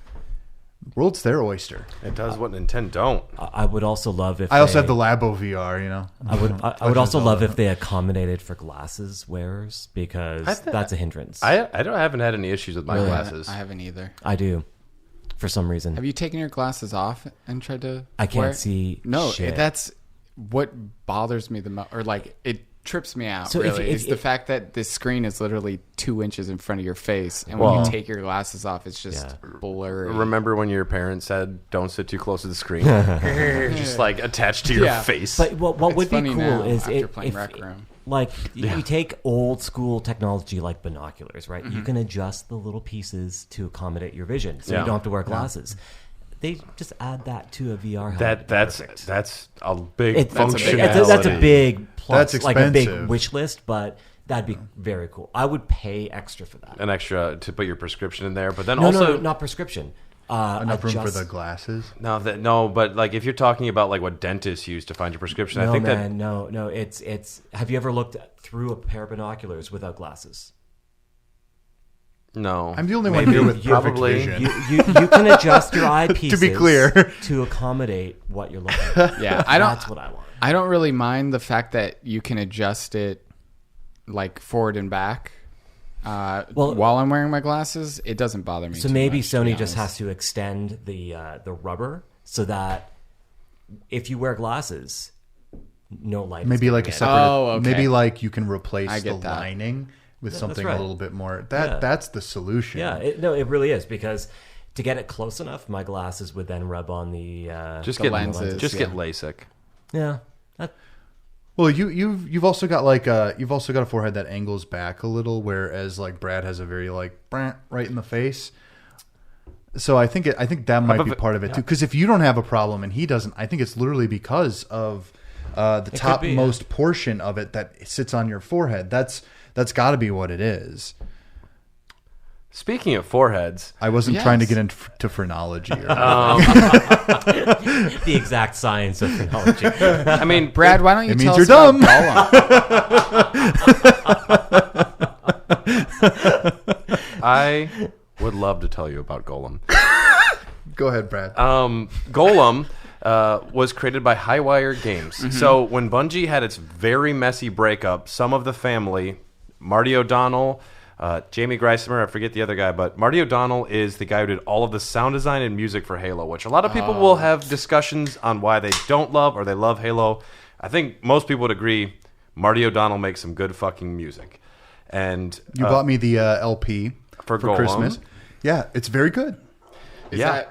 the world's their oyster. It does what Nintendo don't. I would also love if I also have the Labo VR. You know, I would also love if they accommodated for glasses wearers because that's a hindrance. I haven't had any issues with my glasses. I haven't either. I do. For some reason. Have you taken your glasses off and tried to? I can't see. No, shit. That's what bothers me the most, or like it trips me out. So really, if is the fact that this screen is literally 2 inches in front of your face, and when you take your glasses off, it's just blurry. Remember when your parents said, "Don't sit too close to the screen," just like attached to your face. But what would be cool is if Rec Room. Like you take old school technology like binoculars, right? You can adjust the little pieces to accommodate your vision, so you don't have to wear glasses. They just add that to a VR helmet. That's a big functionality. That's a big plus, That's like a big expensive. wish list, but that'd be very cool. I would pay extra for that. An extra to put your prescription in there, but then no, not prescription. Enough room for the glasses. No, but like if you're talking about like what dentists use to find your prescription, I think no. It's. Have you ever looked through a pair of binoculars without glasses? No, I'm the only one here with perfect vision. You can adjust your eyepieces to be clear to accommodate what you're looking at. Yeah, that's what I want. I don't really mind the fact that you can adjust it like forward and back. While I'm wearing my glasses, it doesn't bother me. So maybe Sony just has to extend the rubber so that if you wear glasses, no light. Maybe like a separate. Oh, okay. Maybe like you can replace the lining with something a little bit more. That's the solution. Yeah, it really is, because to get it close enough, my glasses would then rub on the lenses. Just get LASIK. Yeah. Well, you've also got like you've also got a forehead that angles back a little, whereas like Brad has a very like right in the face. So I think that might be part of it too. Because if you don't have a problem and he doesn't, I think it's literally because of the topmost portion of it that sits on your forehead. That's got to be what it is. Speaking of foreheads, I wasn't trying to get into phrenology. Or the exact science of phrenology. I mean, Brad, why don't you tell us about Golem? I would love to tell you about Golem. Go ahead, Brad. Golem was created by Highwire Games. Mm-hmm. So when Bungie had its very messy breakup, some of the family, Marty O'Donnell, Jamie Greisemer, I forget the other guy, but Marty O'Donnell is the guy who did all of the sound design and music for Halo, which a lot of people will have discussions on why they don't love or they love Halo. I think most people would agree Marty O'Donnell makes some good fucking music. And you bought me the LP for Christmas. Yeah, it's very good. Is that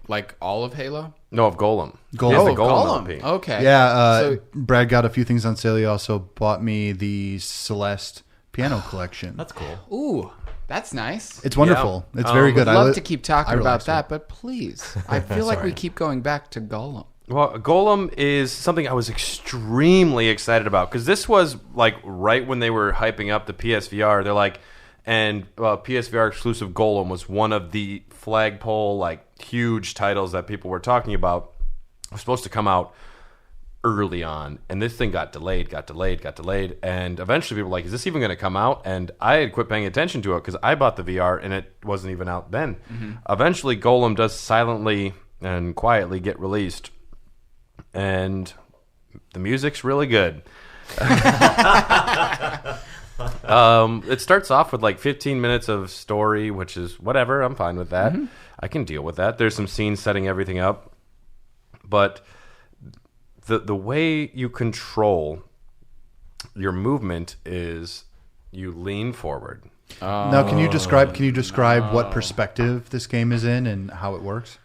like all of Halo? No, of Golem. Golem LP. Okay. Yeah, so Brad got a few things on sale. He also bought me the Celeste piano collection. That's cool. Ooh, that's nice. It's wonderful. Yeah. It's very good. I'd love to keep talking about that, but please, I feel like we keep going back to Golem. Well, Golem is something I was extremely excited about, because this was like right when they were hyping up the PSVR. They're like, and PSVR exclusive Golem was one of the flagpole, like huge titles that people were talking about. It was supposed to come out early on, and this thing got delayed, and eventually people were like, is this even going to come out? And I had quit paying attention to it because I bought the VR and it wasn't even out then. Mm-hmm. Eventually Golem does silently and quietly get released, and the music's really good. It starts off with like 15 minutes of story, which is whatever, I'm fine with that. Mm-hmm. I can deal with that. There's some scenes setting everything up, but the way you control your movement is you lean forward. Now, can you describe what perspective this game is in and how it works?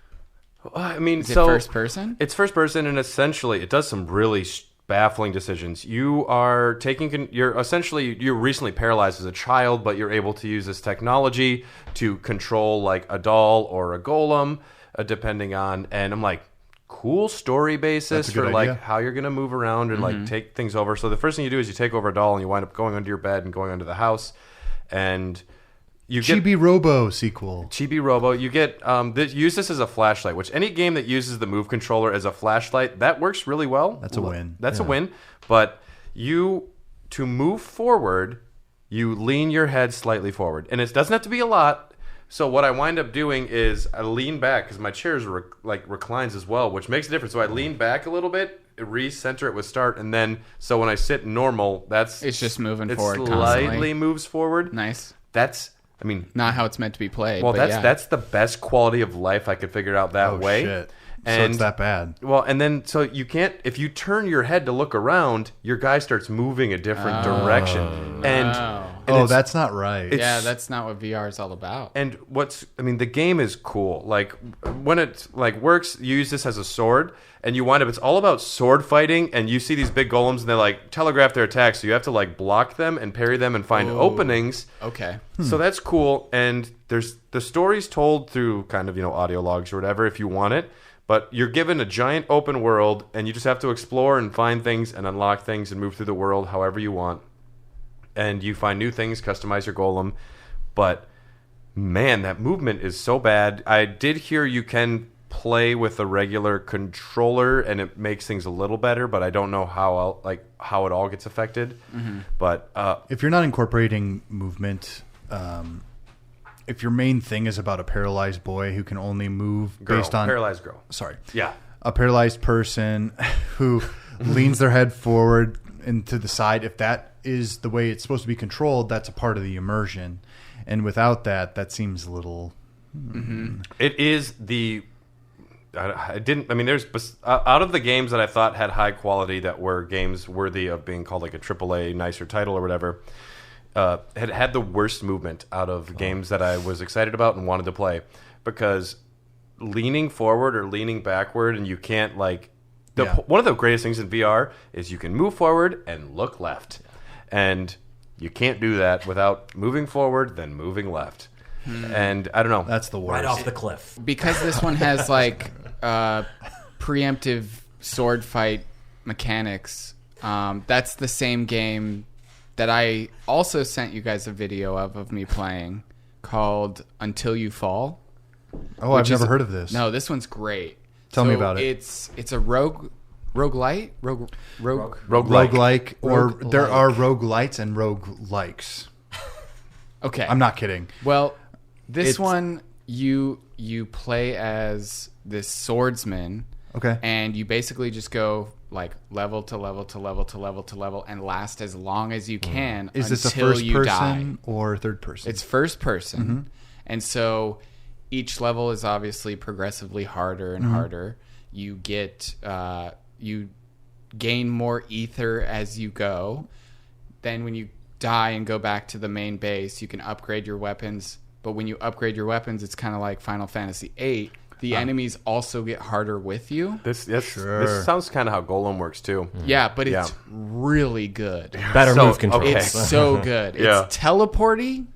I mean, is it first person? It's first person, and essentially it does some really baffling decisions. You're recently paralyzed as a child, but you're able to use this technology to control like a doll or a golem, depending on. And I'm like, cool story basis for like how you're going to move around and like take things over. So the first thing you do is you take over a doll and you wind up going under your bed and going under the house, and you get Chibi Robo sequel. Chibi Robo. You get use this as a flashlight, which any game that uses the Move controller as a flashlight, that works really well. That's a win. That's a win. But to move forward, you lean your head slightly forward, and it doesn't have to be a lot. So what I wind up doing is I lean back because my chair reclines as well, which makes a difference. So I lean back a little bit, recenter it with start, and then so when I sit normal, it's just moving forward. It slightly constantly moves forward. Nice. I mean, not how it's meant to be played. Well, that's the best quality of life I could figure out that way. Shit. And, so it's that bad. Well, and then so you can't, if you turn your head to look around, your guy starts moving a different direction. And that's not right. Yeah, that's not what VR is all about. And the game is cool. Like when it like works, you use this as a sword, and you wind up, it's all about sword fighting, and you see these big golems, and they like telegraph their attacks, so you have to like block them and parry them and find openings. Okay. So that's cool, and there's the story's told through kind of, audio logs or whatever if you want it. But you're given a giant open world, and you just have to explore and find things and unlock things and move through the world however you want. And you find new things, customize your golem. But, man, that movement is so bad. I did hear you can play with a regular controller, and it makes things a little better, but I don't know how it all gets affected. Mm-hmm. But if you're not incorporating movement... if your main thing is about a paralyzed boy who can only move based on... Paralyzed girl. Sorry. Yeah. A paralyzed person who leans their head forward and to the side, if that is the way it's supposed to be controlled, that's a part of the immersion. And without that seems a little... It is the... there's... Out of the games that I thought had high quality that were games worthy of being called like a AAA nicer title or whatever... had the worst movement out of games that I was excited about and wanted to play, because leaning forward or leaning backward, and you can't one of the greatest things in VR is you can move forward and look left, and you can't do that without moving forward then moving left. And I don't know, that's the worst. Right off the cliff. Because this one has preemptive sword fight mechanics. That's the same game that I also sent you guys a video of me playing, called Until You Fall. Oh, I've never heard of this. No, this one's great. Tell me about it. It's a roguelite, roguelike, or there are roguelites and roguelikes. Okay, I'm not kidding. Well, this one you play as this swordsman. Okay, and you basically just go like level to level to level to level to level and last as long as you can. Is this a first person or third person? It's first person, and so each level is obviously progressively harder and harder. You get you gain more ether as you go. Then when you die and go back to the main base, you can upgrade your weapons. But when you upgrade your weapons, it's kind of like Final Fantasy VIII. The enemies also get harder with you. This sounds kind of how Golem works too. Yeah, but it's really good. Better move control. It's so good. It's teleporty.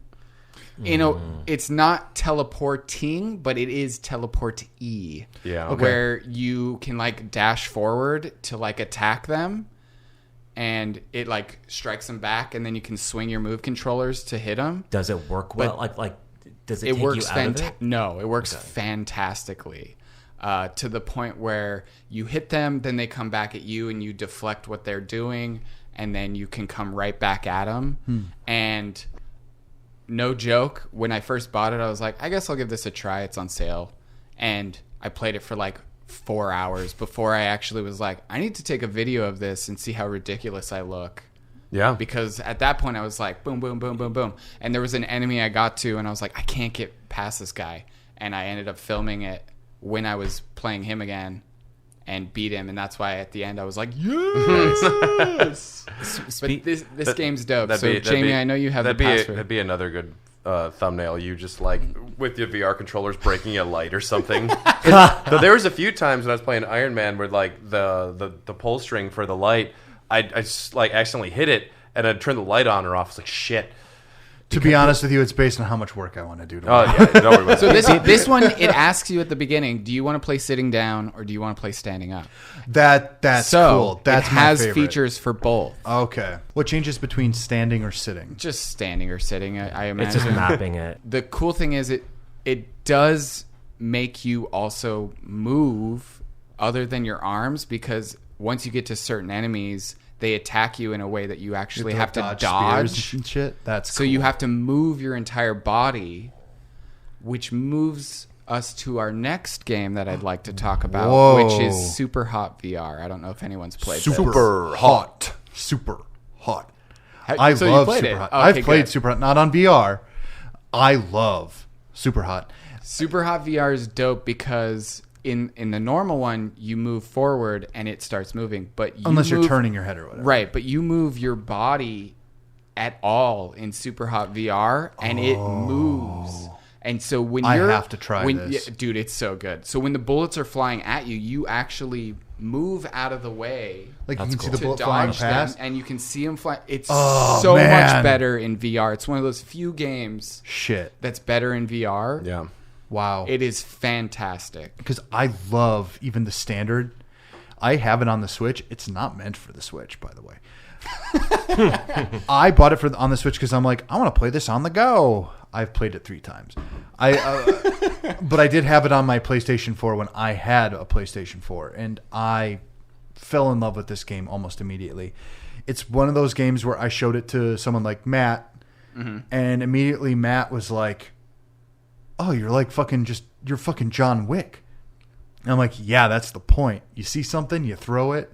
It's not teleporting, but it is teleport-y. Yeah. Okay. Where you can dash forward to attack them, and it strikes them back, and then you can swing your move controllers to hit them. Does it work well? Does it take works you out of it? No, it works fantastically. To the point where you hit them, then they come back at you, and you deflect what they're doing, and then you can come right back at them. And no joke, when I first bought it, I was like, I guess I'll give this a try. It's on sale. And I played it for 4 hours before I actually was like, I need to take a video of this and see how ridiculous I look. Yeah. Because at that point I was like, boom, boom, boom, boom, boom. And there was an enemy I got to, and I was like, I can't get past this guy. And I ended up filming it when I was playing him again and beat him. And that's why at the end I was like, yes! But this game's dope. So, Jamie, I know you have the password. That'd be another good thumbnail. You just with your VR controllers breaking a light or something. So there was a few times when I was playing Iron Man where the pull string for the light, I just accidentally hit it and I'd turn the light on or off. It's like shit. To be honest with you, it's based on how much work I want to do. So this one, it asks you at the beginning, do you want to play sitting down or do you want to play standing up? That's cool. That's it has my favorite. Features for both. Okay. What changes between standing or sitting? Just standing or sitting, I imagine. It's just mapping it. The cool thing is it does make you also move other than your arms, because once you get to certain enemies, they attack you in a way that you actually have to dodge and shit. That's so cool. You have to move your entire body, which moves us to our next game that I'd like to talk about, which is Super Hot VR. I don't know if anyone's played Super Hot. I love Super Hot. I've played Super Hot, not on VR. I love Super Hot. Super Hot VR is dope because in the normal one, you move forward and it starts moving, but unless you're turning your head or whatever, right? But you move your body at all in Super Hot VR, and it moves. And so when I have to try this, dude, it's so good. So when the bullets are flying at you, you actually move out of the way, like you can see the bullet flying past, and you can see them fly. It's so much better in VR. It's one of those few games that's better in VR. Yeah. Wow. It is fantastic. Because I love even the standard. I have it on the Switch. It's not meant for the Switch, by the way. I bought it on the Switch because I'm like, I want to play this on the go. I've played it 3 times. But I did have it on my PlayStation 4 when I had a PlayStation 4. And I fell in love with this game almost immediately. It's one of those games where I showed it to someone like Matt. And immediately Matt was like, oh, you're you're fucking John Wick. And I'm like, yeah, that's the point. You see something, you throw it,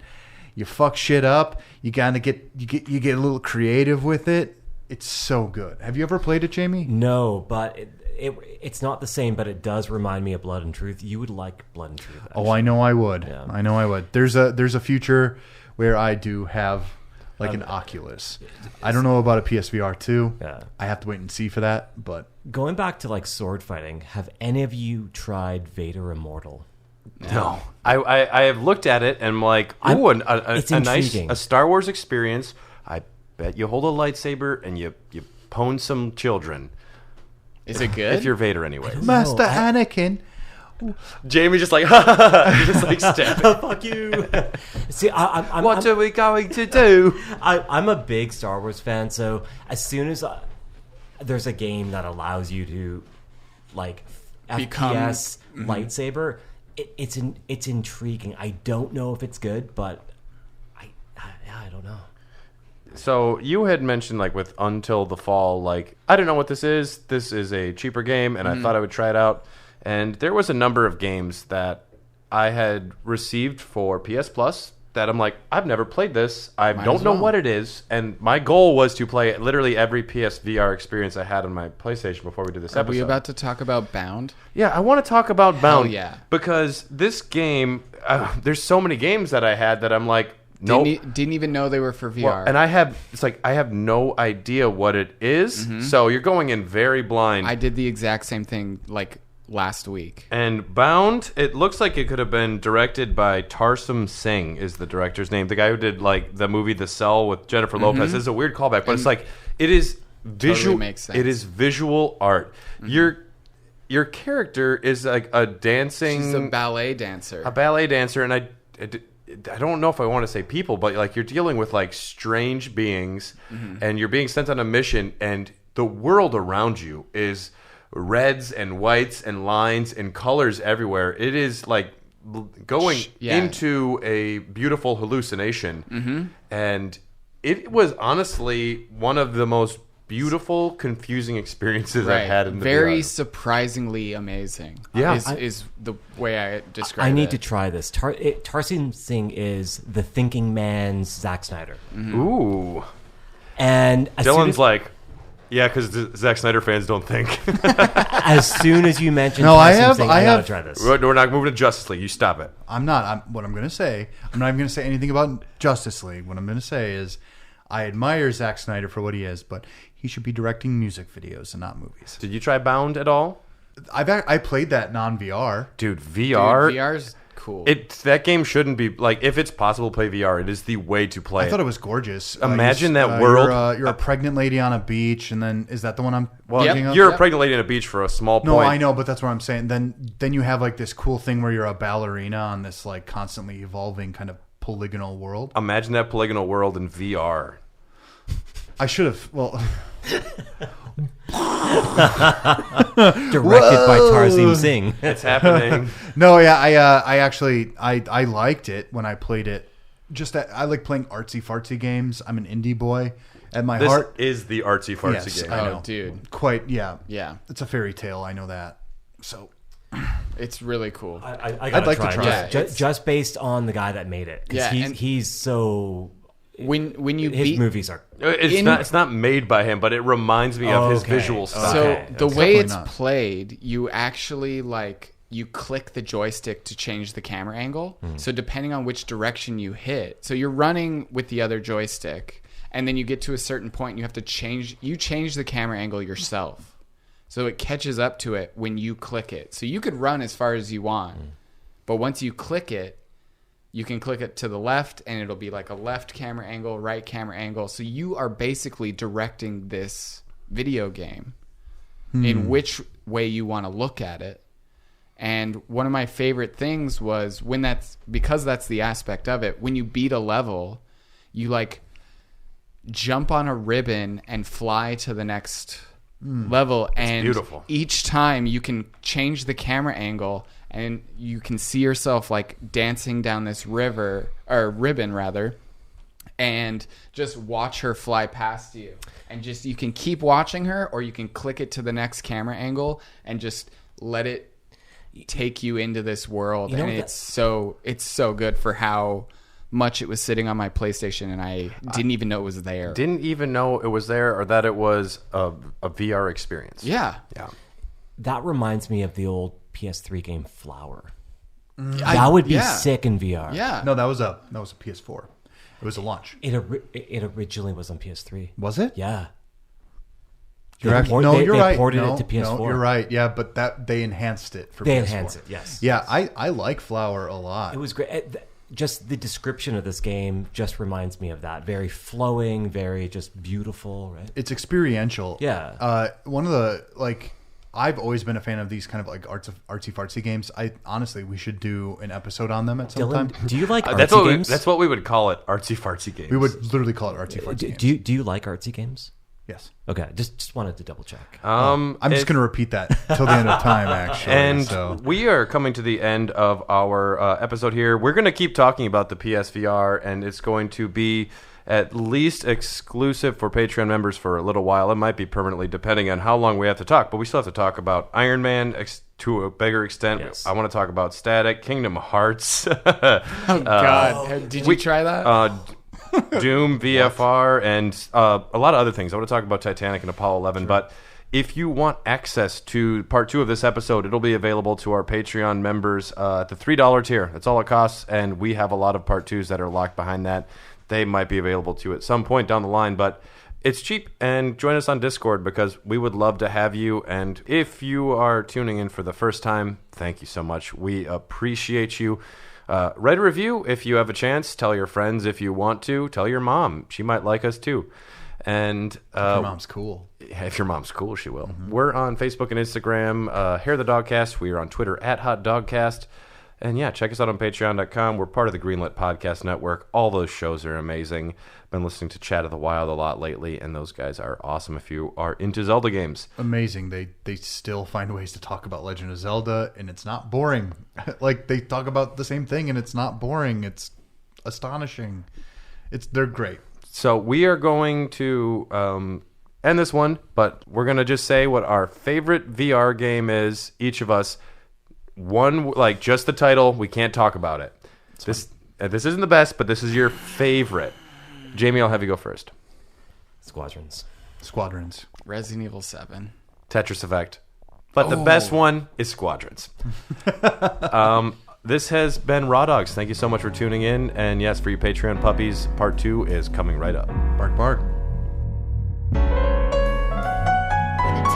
you fuck shit up, you kind of get a little creative with it. It's so good. Have you ever played it, Jamie? No, but it's not the same, but it does remind me of Blood and Truth. You would like Blood and Truth, actually. Oh, I know I would. Yeah. I know I would. There's a future where I do have like an Oculus. I don't know about a PSVR 2. Yeah. I have to wait and see for that. But going back to like sword fighting, have any of you tried Vader Immortal? No. I have looked at it and I'm like, ooh, a nice Star Wars experience. I bet you hold a lightsaber and you pwn some children. Is it good? If you're Vader anyway. Master Anakin. Jamie just like, just like stabbing. Fuck you. See, what are we going to do? I'm a big Star Wars fan, so as soon as there's a game that allows you to like FPS lightsaber, it's intriguing. I don't know if it's good, but I don't know. So you had mentioned like with Until the Fall, like I don't know what this is. This is a cheaper game, and I thought I would try it out. And there was a number of games that I had received for PS Plus that I'm like, I've never played this. I don't know what it is. And my goal was to play literally every PSVR experience I had on my PlayStation before we did this episode. Are we about to talk about Bound? Yeah, I want to talk about Bound. Hell yeah. Because this game, there's so many games that I had that I'm like, nope. Didn't even know they were for VR. Well, and I have no idea what it is. So you're going in very blind. I did the exact same thing like last week. And Bound, it looks like it could have been directed by Tarsum Singh is the director's name. The guy who did like the movie The Cell with Jennifer Lopez. This is a weird callback, but it's like it is visual. Totally makes sense. It is visual art. Your character is like a dancing. She's a ballet dancer. And I don't know if I want to say people, but like you're dealing with like strange beings, and you're being sent on a mission, and the world around you is reds and whites and lines and colors everywhere. It is like going into a beautiful hallucination. And it was honestly one of the most beautiful, confusing experiences I've had in the very VR. Surprisingly amazing. Yeah. Is the way I describe it. I need to try this. Tarsum Singh is the thinking man's Zack Snyder. Ooh. And Dylan's like, yeah, because Zack Snyder fans don't think. As soon as you mentioned I gotta try this. We're not moving to Justice League. You stop it. I'm not. What I'm going to say, I'm not even going to say anything about Justice League. What I'm going to say is I admire Zack Snyder for what he is, but he should be directing music videos and not movies. Did you try Bound at all? I played that non-VR. Dude, VR. VR's cool. That game shouldn't be like, if it's possible to play VR, it is the way to play. I thought it was gorgeous. Imagine that world. You're a pregnant lady on a beach, and then is that the one I'm? You're a pregnant lady on a beach for a small point. No, I know, but that's what I'm saying. Then you have like this cool thing where you're a ballerina on this like constantly evolving kind of polygonal world. Imagine that polygonal world in VR. I should have. Well. Directed by Tarsum Singh. It's happening. No, yeah, I actually liked it when I played it. I like playing artsy fartsy games. I'm an indie boy at my heart. This is the artsy fartsy game. I know. Dude. Quite, yeah. Yeah. It's a fairy tale. I know that. So it's really cool. I'd like to try it. Just based on the guy that made it. Yeah, he's so. When you his movies are, it's not made by him, but it reminds me of his visual style. So the way it's played, you actually like you click the joystick to change the camera angle. So depending on which direction you hit, so you're running with the other joystick, and then you get to a certain point, and you have to change the camera angle yourself. So it catches up to it when you click it. So you could run as far as you want, but once you click it, you can click it to the left, and it'll be like a left camera angle, right camera angle. So you are basically directing this video game in which way you want to look at it. And one of my favorite things was because that's the aspect of it. When you beat a level, you like jump on a ribbon and fly to the next level. And beautiful. Each time you can change the camera angle, and you can see yourself like dancing down this ribbon rather, and just watch her fly past you. And just you can keep watching her, or you can click it to the next camera angle and just let it take you into this world. And it's so good for how much it was sitting on my PlayStation, and I didn't even know it was there. Didn't even know it was there, or that it was a VR experience. Yeah. That reminds me of the old PS3 game Flower. That would be sick in VR. Yeah. No, that was a PS4. It was a launch. It originally was on PS3. Was it? Yeah. You're They ported it to PS4. No, you're right. Yeah, but they enhanced it for PS4. They enhanced it, yes. Yeah, I like Flower a lot. It was great. Just the description of this game just reminds me of that. Very flowing, very just beautiful, right? It's experiential. Yeah. One of the, like, I've always been a fan of these kind of like artsy-fartsy games. Honestly, we should do an episode on them at some time. Do you like artsy games? That's what we would call it, artsy-fartsy games. We would literally call it artsy-fartsy games. Do you like artsy games? Yes. Okay, just wanted to double check. I'm just going to repeat that till the end of time, actually. And we are coming to the end of our episode here. We're going to keep talking about the PSVR, and it's going to be at least exclusive for Patreon members for a little while. It might be permanently, depending on how long we have to talk. But we still have to talk about Iron Man to a bigger extent. Yes. I want to talk about Static, Kingdom Hearts. Oh, God. Did you try that? Doom, VFR, and a lot of other things. I want to talk about Titanic and Apollo 11, but if you want access to part 2 of this episode, it'll be available to our Patreon members at the $3 tier. That's all it costs, and we have a lot of part 2s that are locked behind that. They might be available to you at some point down the line, but it's cheap, and join us on Discord because we would love to have you, and if you are tuning in for the first time, thank you so much. We appreciate you. Write a review if you have a chance. Tell your friends if you want to. Tell your mom. She might like us too. And if your mom's cool. If your mom's cool, she will. Mm-hmm. We're on Facebook and Instagram, Hair the Dogcast. We are on Twitter at Hot Dogcast. And yeah, check us out on Patreon.com. We're part of the Greenlit Podcast Network. All those shows are amazing. Been listening to Chat of the Wild a lot lately, and those guys are awesome if you are into Zelda games. Amazing. They still find ways to talk about Legend of Zelda, and it's not boring. Like, they talk about the same thing, and it's not boring. It's astonishing. They're great. So we are going to end this one, but we're going to just say what our favorite VR game is, each of us. One, like, just the title. We can't talk about it. This isn't the best, but this is your favorite. Jamie, I'll have you go first. Squadrons. Resident Evil 7. Tetris Effect. But the best one is Squadrons. This has been Raw Dogs. Thank you so much for tuning in. And yes, for you Patreon puppies, part 2 is coming right up. Bark, bark.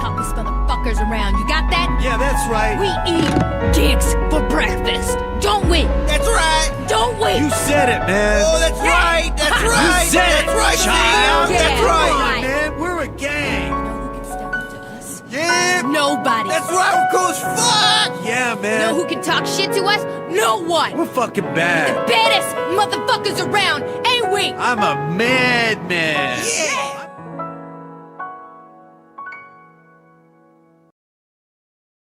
Toughest motherfuckers around. You got that? Yeah, that's right. We eat dicks for breakfast, don't we? That's right. Don't we? You said it, man. Oh, that's right. That's right. You said that's right, child. Yeah, that's right, right, man. We're a gang. You know who can step up to us? Yeah. Nobody. That's right. We're cool as fuck. Yeah, man. You know who can talk shit to us? No one. We're fucking bad. The baddest motherfuckers around, ain't we? I'm a madman. Yeah.